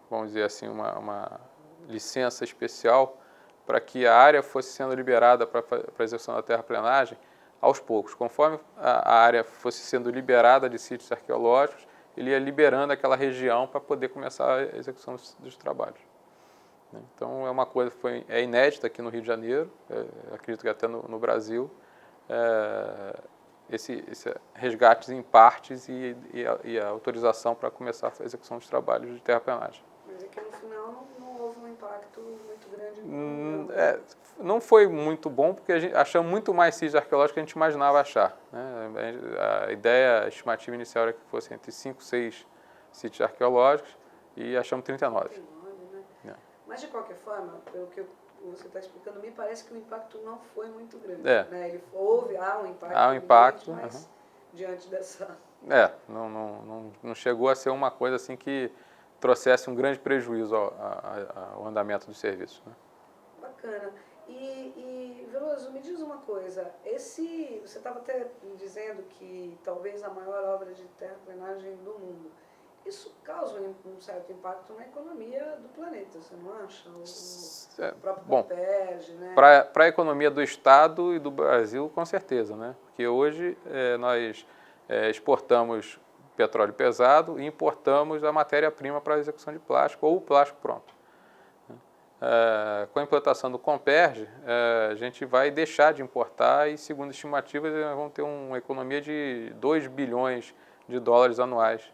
Speaker 3: vamos dizer assim, uma licença especial para que a área fosse sendo liberada para a execução da terraplenagem aos poucos. Conforme a área fosse sendo liberada de sítios arqueológicos, ele ia liberando aquela região para poder começar a execução dos trabalhos. Então, é uma coisa que é inédita aqui no Rio de Janeiro, acredito que até no Brasil, esse resgate em partes e a autorização para começar a execução dos trabalhos de terraplenagem.
Speaker 2: Mas é que no final não houve um impacto muito grande.
Speaker 3: Não foi muito bom, porque a gente achamos muito mais sítios arqueológicos que a gente imaginava achar. Né? A ideia, a estimativa inicial era que fosse entre 5 e 6 sítios arqueológicos e achamos 39.
Speaker 2: 39, né? Mas, de qualquer forma, pelo que você está explicando, me parece que o impacto não foi muito grande. Né? Há um impacto, mas diante dessa...
Speaker 3: não chegou a ser uma coisa assim que trouxesse um grande prejuízo ao andamento do serviço. Né?
Speaker 2: Bacana. E Veloso, me diz uma coisa, você estava até dizendo que talvez a maior obra de terraplenagem do mundo, isso causa um certo impacto na economia do planeta, você não acha? O próprio Comperj, né?
Speaker 3: Para a economia do Estado e do Brasil, com certeza, né? Porque hoje nós exportamos petróleo pesado e importamos a matéria-prima para a execução de plástico ou o plástico pronto. Com a implantação do Comperj, a gente vai deixar de importar e, segundo estimativas, nós vamos ter uma economia de 2 bilhões de dólares anuais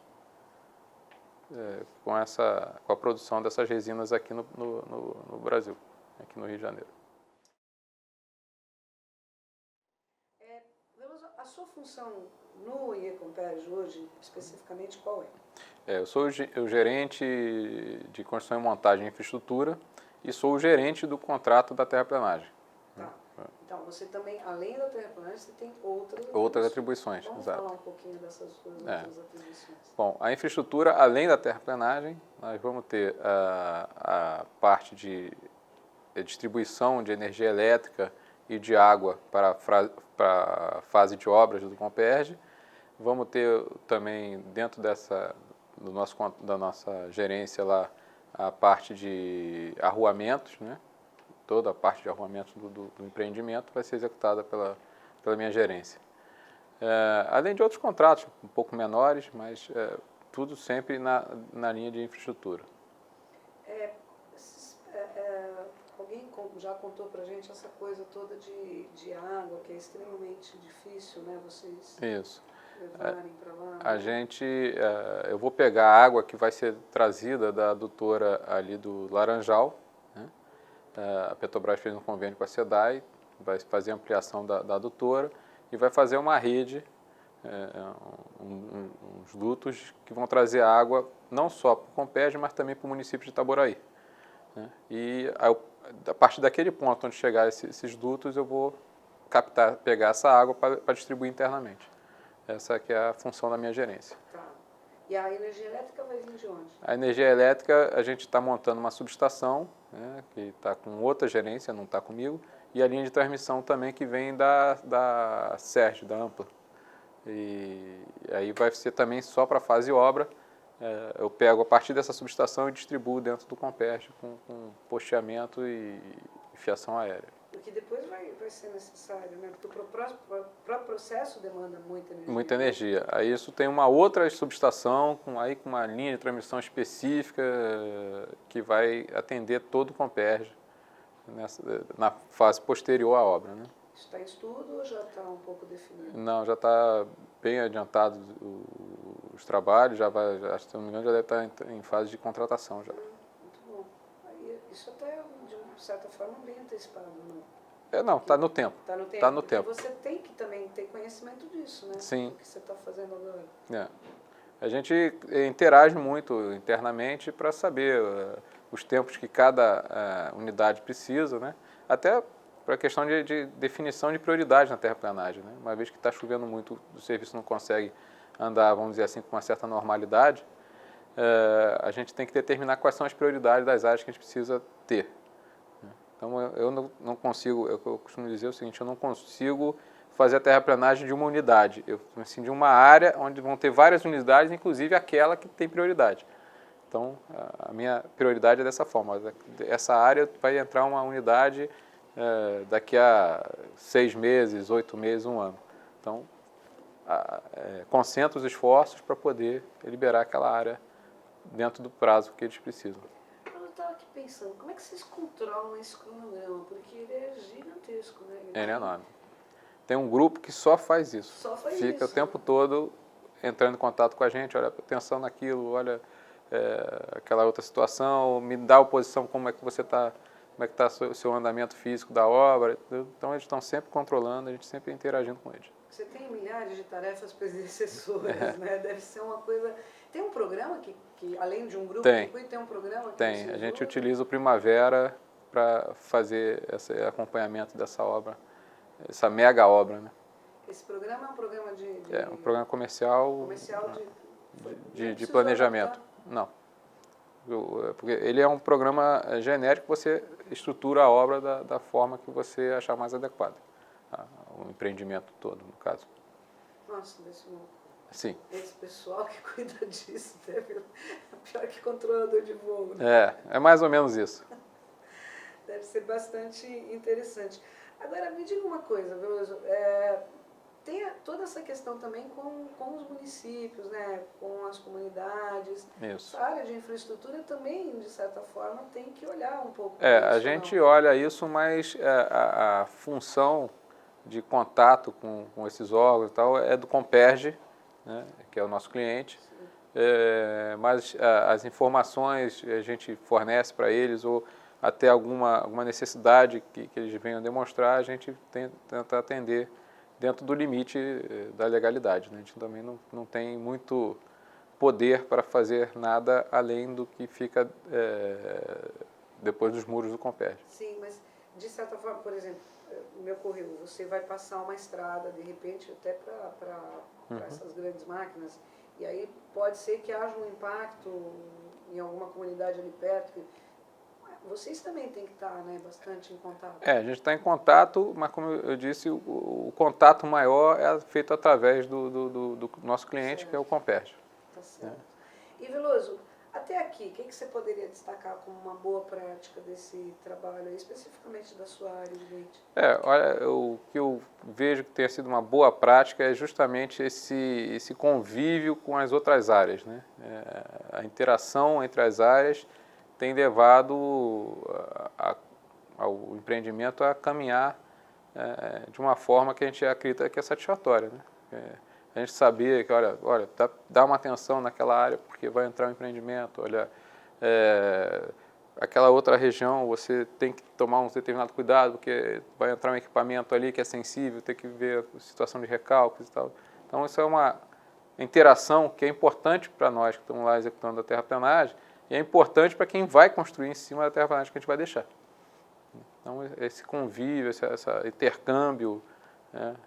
Speaker 3: com a produção dessas resinas aqui no Brasil, aqui no Rio de Janeiro.
Speaker 2: Veloso, a sua função no IEComperj hoje, especificamente, qual
Speaker 3: Eu sou o gerente de construção e montagem de infraestrutura e sou o gerente do contrato da terraplenagem.
Speaker 2: Tá. Então, você também, além da terraplenagem, você tem
Speaker 3: outras atribuições.
Speaker 2: Vamos
Speaker 3: exato.
Speaker 2: falar um pouquinho dessas suas outras atribuições.
Speaker 3: Bom, a infraestrutura, além da terraplenagem, nós vamos ter a parte de distribuição de energia elétrica e de água para a fase de obras do Comperj. Vamos ter também, dentro da nossa gerência lá, a parte de arruamentos, né? Toda a parte de arruamentos do empreendimento vai ser executada pela minha gerência. Além de outros contratos um pouco menores, mas tudo sempre na linha de infraestrutura.
Speaker 2: Alguém já contou para a gente essa coisa toda de água, que é extremamente difícil, né? Vocês levarem para lá.
Speaker 3: Eu vou pegar a água que vai ser trazida da adutora ali do Laranjal, né? A Petrobras fez um convênio com a SEDAI, vai fazer a ampliação da adutora e vai fazer uma rede, uns dutos que vão trazer água não só para o Comperj, mas também para o município de Itaboraí. Né? E a partir daquele ponto onde chegar esses dutos, eu vou pegar essa água para distribuir internamente. Essa que é a função da minha gerência.
Speaker 2: Tá. E a energia elétrica vai vir de onde?
Speaker 3: A energia elétrica, a gente está montando uma subestação, né, que está com outra gerência, não está comigo, e a linha de transmissão também que vem da Sérgio, da Ampla. E aí vai ser também só para a fase obra. Eu pego a partir dessa subestação e distribuo dentro do Comperj com posteamento e fiação aérea.
Speaker 2: Porque depois vai ser necessário, né? Porque o próprio processo demanda muita energia.
Speaker 3: Muita energia. Aí isso tem uma outra subestação com uma linha de transmissão específica que vai atender todo o Comperj na fase posterior à obra, né?
Speaker 2: Isso está em estudo ou já está um pouco definido?
Speaker 3: Não, já está bem adiantado os trabalhos, acho que se não me engano já deve estar em fase de contratação já.
Speaker 2: Muito bom. Aí, isso até de uma certa forma bem antecipado,
Speaker 3: não? Não, está no tempo.
Speaker 2: Está no tempo.
Speaker 3: Tá no tempo.
Speaker 2: Você tem que também ter conhecimento disso, né?
Speaker 3: Sim.
Speaker 2: O que você está fazendo agora.
Speaker 3: A gente interage muito internamente para saber os tempos que cada unidade precisa, né? Até para a questão de definição de prioridade na terraplanagem, né? Uma vez que está chovendo muito, o serviço não consegue andar, vamos dizer assim, com uma certa normalidade, a gente tem que determinar quais são as prioridades das áreas que a gente precisa ter. Então, eu não consigo, eu costumo dizer o seguinte, eu não consigo fazer a terraplanagem de uma unidade, assim, de uma área onde vão ter várias unidades, inclusive aquela que tem prioridade. Então, a minha prioridade é dessa forma, essa área vai entrar uma unidade daqui a 6 meses, 8 meses, 1 ano. Então, concentra os esforços para poder liberar aquela área dentro do prazo que eles precisam.
Speaker 2: Eu estava aqui pensando, como é que vocês controlam esse cronograma? Porque ele é gigantesco, né?
Speaker 3: Ele é enorme. Tem um grupo que só faz isso.
Speaker 2: Só faz
Speaker 3: Fica
Speaker 2: isso.
Speaker 3: o tempo todo entrando em contato com a gente, olha, atenção naquilo, olha aquela outra situação, me dá a oposição, como é que você está, como é que está o seu andamento físico da obra. Então eles estão sempre controlando, a gente sempre interagindo com eles.
Speaker 2: Você tem milhares de tarefas predecessoras, né? Deve ser uma coisa... Tem um programa que além de um grupo,
Speaker 3: tem
Speaker 2: um programa que
Speaker 3: tem. A gente utiliza o Primavera para fazer esse acompanhamento dessa obra, essa mega obra, né?
Speaker 2: Esse programa é um programa de
Speaker 3: É um programa comercial de planejamento.
Speaker 2: Adaptar.
Speaker 3: Não. Porque ele é um programa genérico, você estrutura a obra da forma que você achar mais adequada. O empreendimento todo, no caso.
Speaker 2: Nossa, desse não.
Speaker 3: Sim.
Speaker 2: Esse pessoal que cuida disso deve pior que controlador de voo. Né?
Speaker 3: É mais ou menos isso.
Speaker 2: Deve ser bastante interessante. Agora, me diga uma coisa, Veloso, tem toda essa questão também com os municípios, né? Com as comunidades.
Speaker 3: Isso.
Speaker 2: Essa área de infraestrutura também, de certa forma, tem que olhar um pouco.
Speaker 3: A gente olha isso, mas a função de contato com esses órgãos e tal é do Comperj, né, que é o nosso cliente, mas as informações a gente fornece para eles ou até alguma necessidade que eles venham demonstrar, a gente tenta atender dentro do limite da legalidade. Né? A gente também não tem muito poder para fazer nada além do que fica depois dos muros do Comperj.
Speaker 2: Sim, mas de certa forma, por exemplo, me ocorreu, você vai passar uma estrada, de repente, até para essas grandes máquinas, e aí pode ser que haja um impacto em alguma comunidade ali perto. Vocês também têm que estar, né, bastante em contato.
Speaker 3: A gente está em contato, mas como eu disse, o contato maior é feito através do nosso cliente,
Speaker 2: certo.
Speaker 3: Que é o Comperj.
Speaker 2: Tá certo. E Veloso, até aqui, o que você poderia destacar como uma boa prática desse trabalho, especificamente da sua área, evidente?
Speaker 3: Olha, o que eu vejo que tenha sido uma boa prática é justamente esse convívio com as outras áreas, né? A interação entre as áreas tem levado ao empreendimento a caminhar de uma forma que a gente acredita que é satisfatória, né? A gente sabia que, olha, dá uma atenção naquela área porque vai entrar um empreendimento, olha, aquela outra região você tem que tomar um determinado cuidado porque vai entrar um equipamento ali que é sensível, tem que ver a situação de recalques e tal. Então, isso é uma interação que é importante para nós que estamos lá executando a terraplanagem e é importante para quem vai construir em cima da terraplanagem que a gente vai deixar. Então, esse convívio, esse intercâmbio,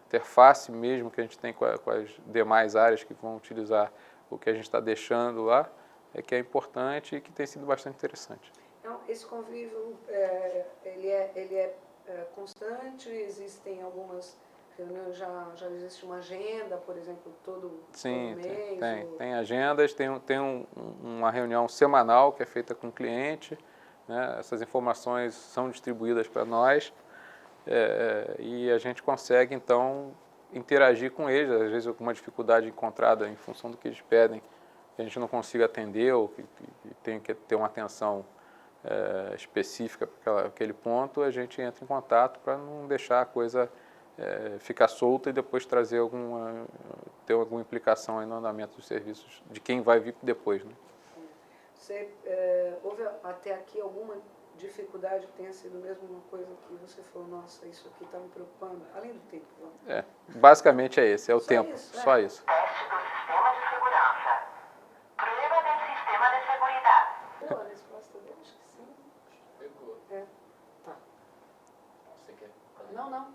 Speaker 3: interface mesmo que a gente tem com as demais áreas que vão utilizar o que a gente está deixando lá, que é importante e que tem sido bastante interessante.
Speaker 2: Então, esse convívio, ele é constante, existem algumas né? Já existe uma agenda, por exemplo, todo
Speaker 3: Sim,
Speaker 2: mês?
Speaker 3: tem agendas, tem uma reunião semanal que é feita com o cliente, né? Essas informações são distribuídas para nós e a gente consegue, então, interagir com eles. Às vezes, alguma dificuldade encontrada em função do que eles pedem, que a gente não consiga atender ou que tem que ter uma atenção específica para aquele ponto, a gente entra em contato para não deixar a coisa ficar solta e depois ter alguma implicação aí no andamento dos serviços de quem vai vir depois, né?
Speaker 2: Houve até aqui alguma dificuldade que tenha sido mesmo uma coisa que você falou, nossa, isso aqui está me preocupando, além do tempo?
Speaker 3: Basicamente é esse, é o
Speaker 2: Só
Speaker 3: tempo,
Speaker 2: isso,
Speaker 3: só isso.
Speaker 4: Teste do sistema de segurança. Prueba del sistema de seguridad.
Speaker 2: Pegou a resposta dele? Acho que sim.
Speaker 1: Pegou.
Speaker 2: Tá.
Speaker 1: Você quer?
Speaker 2: Não, agora.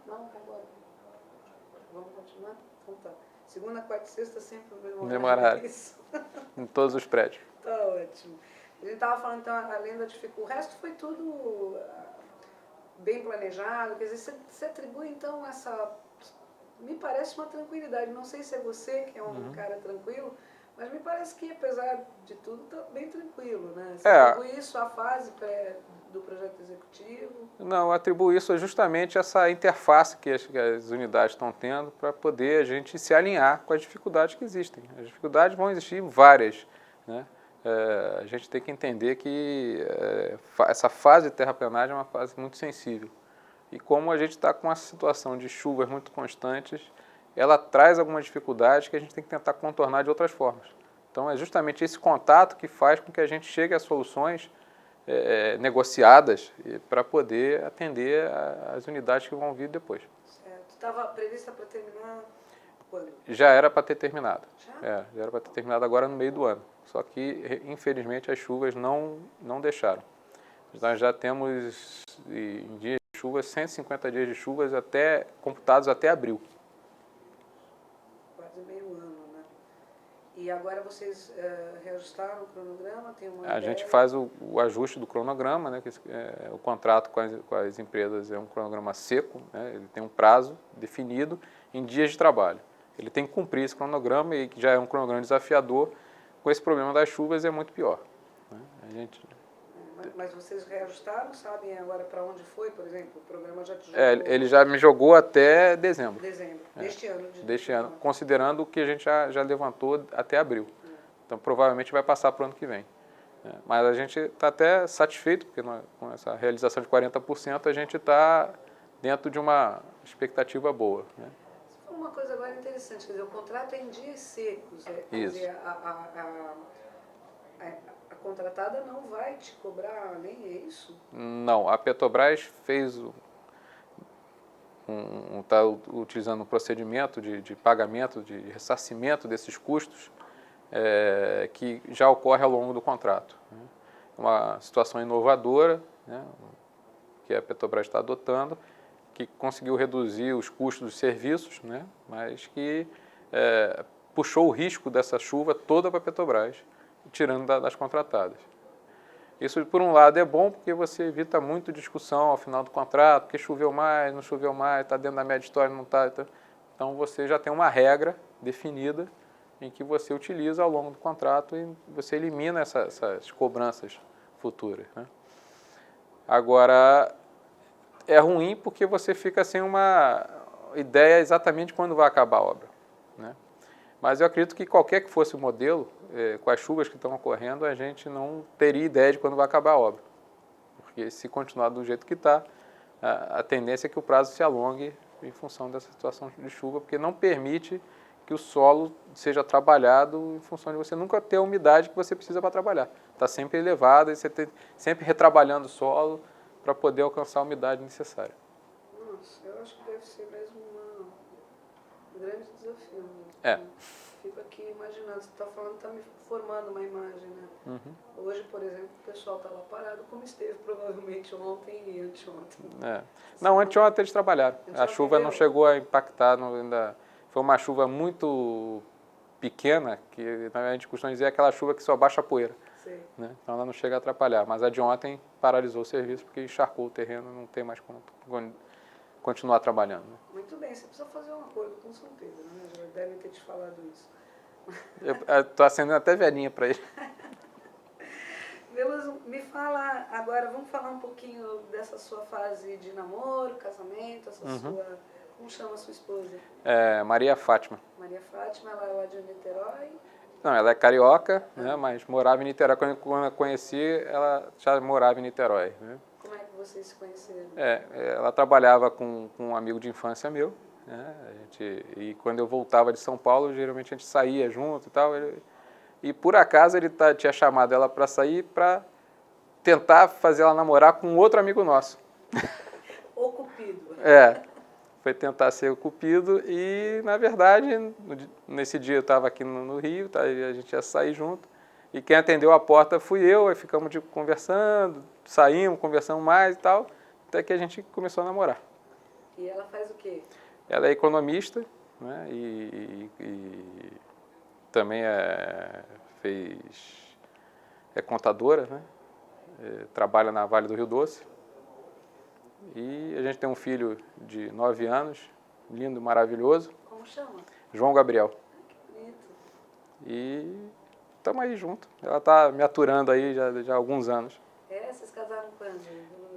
Speaker 2: Vamos continuar? Então tá. Segunda, quarta e sexta sempre o mesmo
Speaker 3: Demorado.
Speaker 2: Isso.
Speaker 3: Em todos os prédios.
Speaker 2: Tá ótimo. A gente estava falando, então, além da dificuldade, o resto foi tudo bem planejado, quer dizer, você atribui, então, me parece uma tranquilidade, não sei se é você que é um cara tranquilo, mas me parece que, apesar de tudo, está bem tranquilo, né? Você atribui isso à fase do projeto executivo?
Speaker 3: Não, eu atribuo isso justamente a essa interface que as unidades estão tendo para poder a gente se alinhar com as dificuldades que existem. As dificuldades vão existir várias, né? A gente tem que entender que essa fase de terraplenagem é uma fase muito sensível. E como a gente está com uma situação de chuvas muito constantes, ela traz algumas dificuldades que a gente tem que tentar contornar de outras formas. Então, é justamente esse contato que faz com que a gente chegue a soluções negociadas para poder atender as unidades que vão vir depois.
Speaker 2: Certo. Estava prevista para terminar quando?
Speaker 3: Já era para ter terminado.
Speaker 2: Já?
Speaker 3: Já era para ter terminado agora no meio do ano. Só que, infelizmente, as chuvas não deixaram. Nós já temos, em dias de chuvas, 150 dias de chuvas computados até abril.
Speaker 2: Quase meio ano, né? E agora vocês reajustaram o cronograma? Tem uma
Speaker 3: A gente faz o ajuste do cronograma, né? O contrato com as empresas é um cronograma seco, né? Ele tem um prazo definido em dias de trabalho. Ele tem que cumprir esse cronograma e que já é um cronograma desafiador. Com esse problema das chuvas é muito pior, né?
Speaker 2: Mas vocês reajustaram, sabem agora para onde foi, por exemplo? O programa já te jogou?
Speaker 3: Ele já me jogou até dezembro.
Speaker 2: Deste ano?
Speaker 3: Deste ano, considerando o que a gente já levantou até abril. Então, provavelmente vai passar para o ano que vem. Mas a gente está até satisfeito, porque com essa realização de 40%, a gente está dentro de uma expectativa boa, né?
Speaker 2: Uma coisa agora interessante, quer dizer, o contrato é em dias secos. Quer dizer, a contratada não vai te cobrar nem isso?
Speaker 3: Não, a Petrobras fez está utilizando um procedimento de pagamento, de ressarcimento desses custos que já ocorre ao longo do contrato, né? Uma situação inovadora, né, que a Petrobras está adotando, que conseguiu reduzir os custos dos serviços, né, mas que puxou o risco dessa chuva toda para a Petrobras, tirando das contratadas. Isso, por um lado, é bom porque você evita muito discussão ao final do contrato, porque choveu mais, não choveu mais, está dentro da média história, não está. Então, você já tem uma regra definida em que você utiliza ao longo do contrato e você elimina essas cobranças futuras, né? Agora, é ruim porque você fica sem uma ideia exatamente quando vai acabar a obra, né? Mas eu acredito que qualquer que fosse o modelo, com as chuvas que estão ocorrendo, a gente não teria ideia de quando vai acabar a obra. Porque se continuar do jeito que está, a tendência é que o prazo se alongue em função dessa situação de chuva, porque não permite que o solo seja trabalhado em função de você nunca ter a umidade que você precisa para trabalhar. Está sempre elevada e você tem sempre retrabalhando o solo para poder alcançar a umidade necessária.
Speaker 2: Nossa, eu acho que deve ser mesmo um grande desafio. Né? Fico aqui imaginando, você está falando, está me formando uma imagem, né? Uhum. Hoje, por exemplo, o pessoal está lá parado, como esteve provavelmente ontem e anteontem.
Speaker 3: Não, anteontem eles trabalharam. A chuva não chegou a impactar, ainda foi uma chuva muito pequena, que a gente costuma dizer aquela chuva que só baixa a poeira. Né? Então ela não chega a atrapalhar, mas a de ontem paralisou o serviço porque encharcou o terreno, não tem mais continuar trabalhando. Né?
Speaker 2: Muito bem, você precisa fazer um acordo com o São Pedro, né? Já devem ter te falado isso.
Speaker 3: Eu estou acendendo até velhinha para ele.
Speaker 2: Veloso, me fala agora, vamos falar um pouquinho dessa sua fase de namoro, casamento, essa sua... Como chama a sua esposa?
Speaker 3: Maria Fátima.
Speaker 2: Maria Fátima, ela é lá de Niterói?
Speaker 3: Não, ela é carioca, né, mas morava em Niterói. Quando eu conheci, ela já morava em Niterói. Né?
Speaker 2: Como é que vocês se conheceram?
Speaker 3: Ela trabalhava com um amigo de infância meu. Né, e quando eu voltava de São Paulo, geralmente a gente saía junto e tal. E por acaso ele tinha chamado ela para sair para tentar fazer ela namorar com outro amigo nosso.
Speaker 2: O Cupido.
Speaker 3: Foi tentar ser o Cupido e, na verdade, nesse dia eu estava aqui no Rio, a gente ia sair junto, e quem atendeu a porta fui eu, aí ficamos conversando, saímos, conversamos mais e tal, até que a gente começou a namorar.
Speaker 2: E ela faz o quê?
Speaker 3: Ela é economista, né, e também é contadora, né, trabalha na Vale do Rio Doce. E a gente tem um filho de 9 anos, lindo, maravilhoso.
Speaker 2: Como chama?
Speaker 3: João Gabriel.
Speaker 2: Que bonito.
Speaker 3: E estamos aí juntos. Ela está me aturando aí já há alguns anos.
Speaker 2: Vocês casaram quando?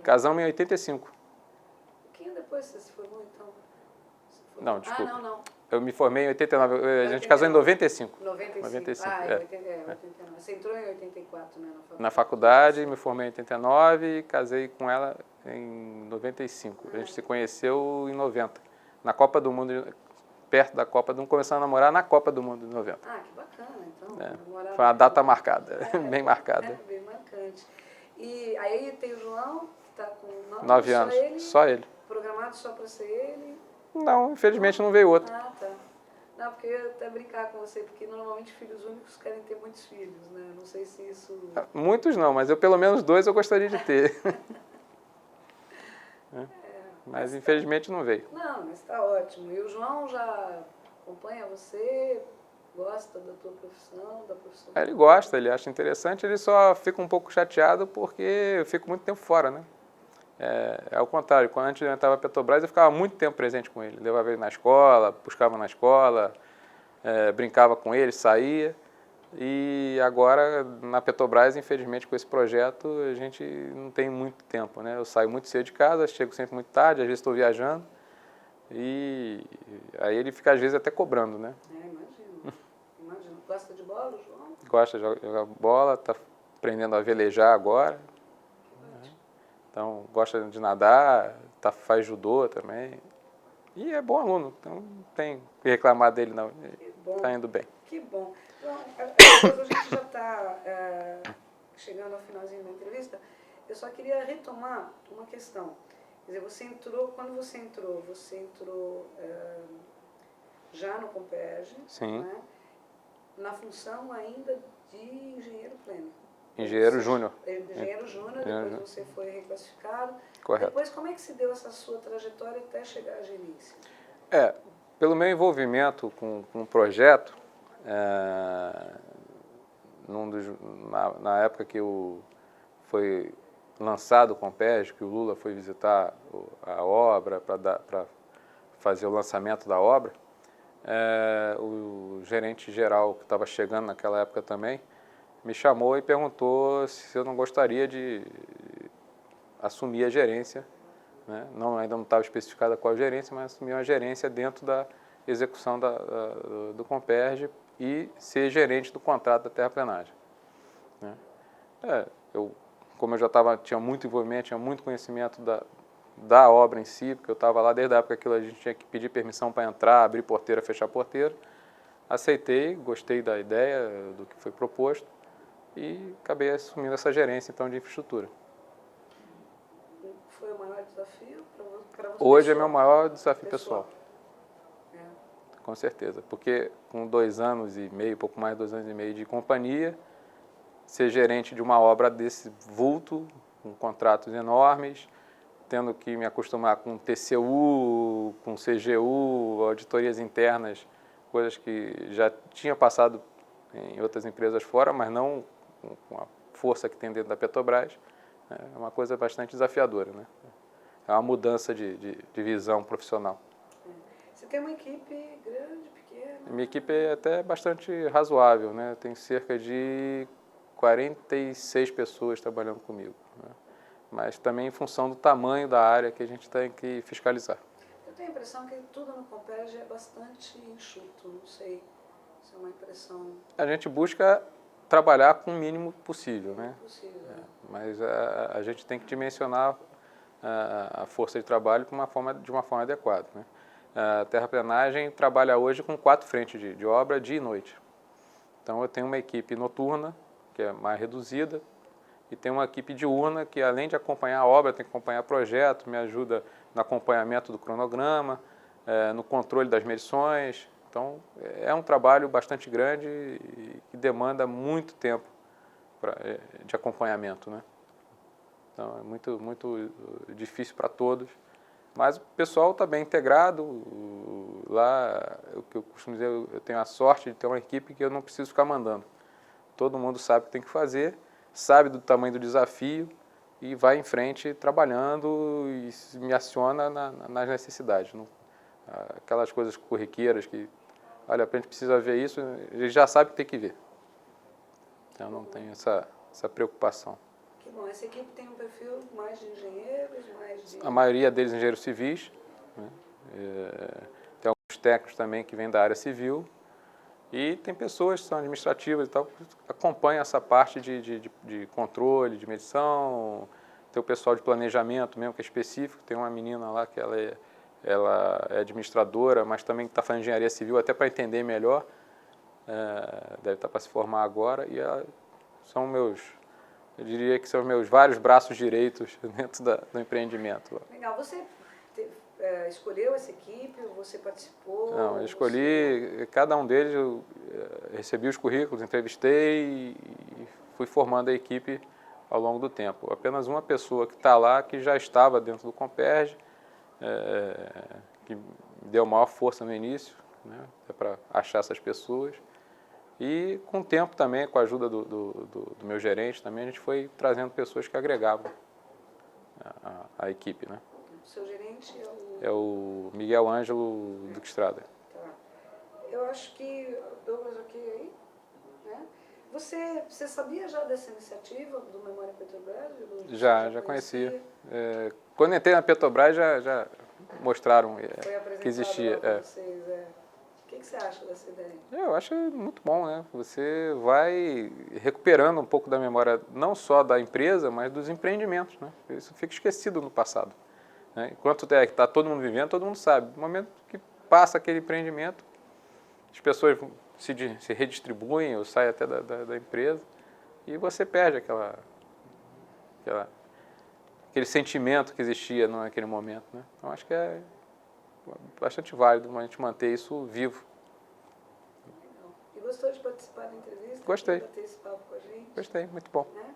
Speaker 3: Casamos em 85.
Speaker 2: Um pouquinho depois você se formou, então?
Speaker 3: Não, desculpa.
Speaker 2: não.
Speaker 3: Eu me formei em 89. A gente casou em 95.
Speaker 2: 95.
Speaker 3: 95,
Speaker 2: 89. Você entrou em 84, né?
Speaker 3: Na faculdade, me formei em 89 e casei com ela em 95. A gente se conheceu em 90. Na Copa do Mundo, perto da Copa do Mundo, começamos a namorar na Copa do Mundo de 90.
Speaker 2: Que bacana, então.
Speaker 3: Foi uma data marcada, bem marcada.
Speaker 2: Bem marcante. E aí tem o João, que está com
Speaker 3: 9 anos, só ele.
Speaker 2: Programado só para ser ele?
Speaker 3: Não, infelizmente não veio outro.
Speaker 2: Tá. Não, porque eu ia até brincar com você, porque normalmente filhos únicos querem ter muitos filhos, né? Não sei se isso...
Speaker 3: Muitos não, mas pelo menos 2 eu gostaria de ter. Mas infelizmente não veio.
Speaker 2: Não, mas está ótimo. E o João já acompanha você, gosta da tua profissão, da profissão?
Speaker 3: Ele gosta, ele acha interessante, ele só fica um pouco chateado porque eu fico muito tempo fora, né? É o contrário, quando antes eu estava na Petrobras, eu ficava muito tempo presente com ele. Levava ele na escola, buscava na escola, brincava com ele, saía. E agora, na Petrobras, infelizmente, com esse projeto, a gente não tem muito tempo, né? Eu saio muito cedo de casa, chego sempre muito tarde, às vezes estou viajando. E aí ele fica, às vezes, até cobrando, né?
Speaker 2: Imagino. Gosta de bola, João?
Speaker 3: Gosta de jogar bola, está aprendendo a velejar agora. Então, gosta de nadar, faz judô também. E é bom aluno, então não tem o que reclamar dele, não. Está indo bem.
Speaker 2: Que bom. Então, a gente já está chegando ao finalzinho da entrevista. Eu só queria retomar uma questão. Quer dizer, quando você entrou já no Comperj,
Speaker 3: Sim.
Speaker 2: Né, na função ainda de engenheiro pleno.
Speaker 3: Engenheiro júnior.
Speaker 2: Engenheiro júnior, depois você foi reclassificado.
Speaker 3: Correto.
Speaker 2: Depois, como é que se deu essa sua trajetória até chegar à gerência?
Speaker 3: Pelo meu envolvimento com o projeto, na época que foi lançado o Comperj, que o Lula foi visitar a obra para fazer o lançamento da obra, o gerente geral, que estava chegando naquela época também, me chamou e perguntou se eu não gostaria de assumir a gerência, né? Ainda não estava especificada qual gerência, mas assumir uma gerência dentro da execução do Comperj e ser gerente do contrato da terraplenagem. Né? Como eu já tinha muito envolvimento, tinha muito conhecimento da obra em si, porque eu estava lá desde a época que a gente tinha que pedir permissão para entrar, abrir porteira, fechar porteira, aceitei, gostei da ideia, do que foi proposto, e acabei assumindo essa gerência, então, de infraestrutura.
Speaker 2: Foi o maior desafio para você?
Speaker 3: Hoje é meu maior desafio pessoal. Com certeza, porque com 2 anos e meio, pouco mais de 2 anos e meio de companhia, ser gerente de uma obra desse vulto, com contratos enormes, tendo que me acostumar com TCU, com CGU, auditorias internas, coisas que já tinha passado em outras empresas fora, mas não com a força que tem dentro da Petrobras, é uma coisa bastante desafiadora, né? é uma mudança de visão profissional.
Speaker 2: Você tem uma equipe grande, pequena?
Speaker 3: Minha equipe é até bastante razoável, né? Tem cerca de 46 pessoas trabalhando comigo, né? Mas também em função do tamanho da área que a gente tem que fiscalizar.
Speaker 2: Eu tenho a impressão que tudo no Comperj é bastante enxuto, não sei se é uma impressão
Speaker 3: A gente busca trabalhar com o mínimo possível, né?
Speaker 2: possível.
Speaker 3: Mas a gente tem que dimensionar a força de trabalho de uma forma adequada, né? A terraplenagem trabalha hoje com 4 frentes de obra, dia e noite. Então eu tenho uma equipe noturna, que é mais reduzida, e tenho uma equipe diurna que, além de acompanhar a obra, tem que acompanhar o projeto, me ajuda no acompanhamento do cronograma, no controle das medições. Então é um trabalho bastante grande e que demanda muito tempo de acompanhamento, né? Então é muito difícil para todos. Mas o pessoal está bem integrado. Lá, o que eu costumo dizer, eu tenho a sorte de ter uma equipe que eu não preciso ficar mandando. Todo mundo sabe o que tem que fazer, sabe do tamanho do desafio e vai em frente trabalhando e me aciona nas necessidades. Aquelas coisas corriqueiras que, olha, a gente precisa ver isso, ele já sabe que tem que ver. Então não tenho essa preocupação.
Speaker 2: Que bom, essa equipe tem um perfil mais de engenheiros, mais de...
Speaker 3: A maioria deles engenheiros civis, né? Tem alguns técnicos também que vêm da área civil e tem pessoas que são administrativas e tal, que acompanham essa parte de controle, de medição. Tem o pessoal de planejamento mesmo, que é específico. Tem uma menina lá que ela é administradora, mas também está fazendo engenharia civil, até para entender melhor. Deve estar para se formar agora. E são eu diria que são meus vários braços direitos dentro do empreendimento.
Speaker 2: Legal. Você escolheu essa equipe? Você participou?
Speaker 3: Não, eu escolhi cada um deles, eu recebi os currículos, entrevistei e fui formando a equipe ao longo do tempo. Apenas uma pessoa que está lá, que já estava dentro do Comperj, que me deu maior força no início, né, para achar essas pessoas. E com o tempo também, com a ajuda do meu gerente, também a gente foi trazendo pessoas que agregavam a equipe, né?
Speaker 2: O seu gerente é o...
Speaker 3: É o Miguel Ângelo Duque Estrada.
Speaker 2: Tá. Eu acho que Douglas ok aí, né? Você sabia já dessa iniciativa do Memória Petrobras?
Speaker 3: Já conhecia. Quando entrei na Petrobras já mostraram que existia.
Speaker 2: Foi vocês, O que você acha dessa ideia?
Speaker 3: Eu acho muito bom, né? Você vai recuperando um pouco da memória, não só da empresa, mas dos empreendimentos, né? Isso fica esquecido no passado, né? Enquanto está todo mundo vivendo, todo mundo sabe. No momento que passa aquele empreendimento, as pessoas se redistribuem ou saem até da empresa e você perde aquele sentimento que existia naquele momento, né? Então, acho que é bastante válido a gente manter isso vivo.
Speaker 2: Legal. E gostou de participar da entrevista?
Speaker 3: Gostei.
Speaker 2: Bater esse papo com a gente?
Speaker 3: Gostei, muito bom.
Speaker 2: Né?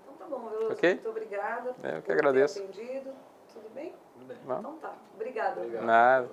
Speaker 2: Então tá bom, Veloso.
Speaker 3: Ok?
Speaker 2: Muito obrigada
Speaker 3: Eu que
Speaker 2: por
Speaker 3: agradeço.
Speaker 2: ter atendido. Tudo bem?
Speaker 1: Tudo bem.
Speaker 3: Não?
Speaker 2: Então tá. Obrigada.
Speaker 1: Obrigado.
Speaker 3: Nada.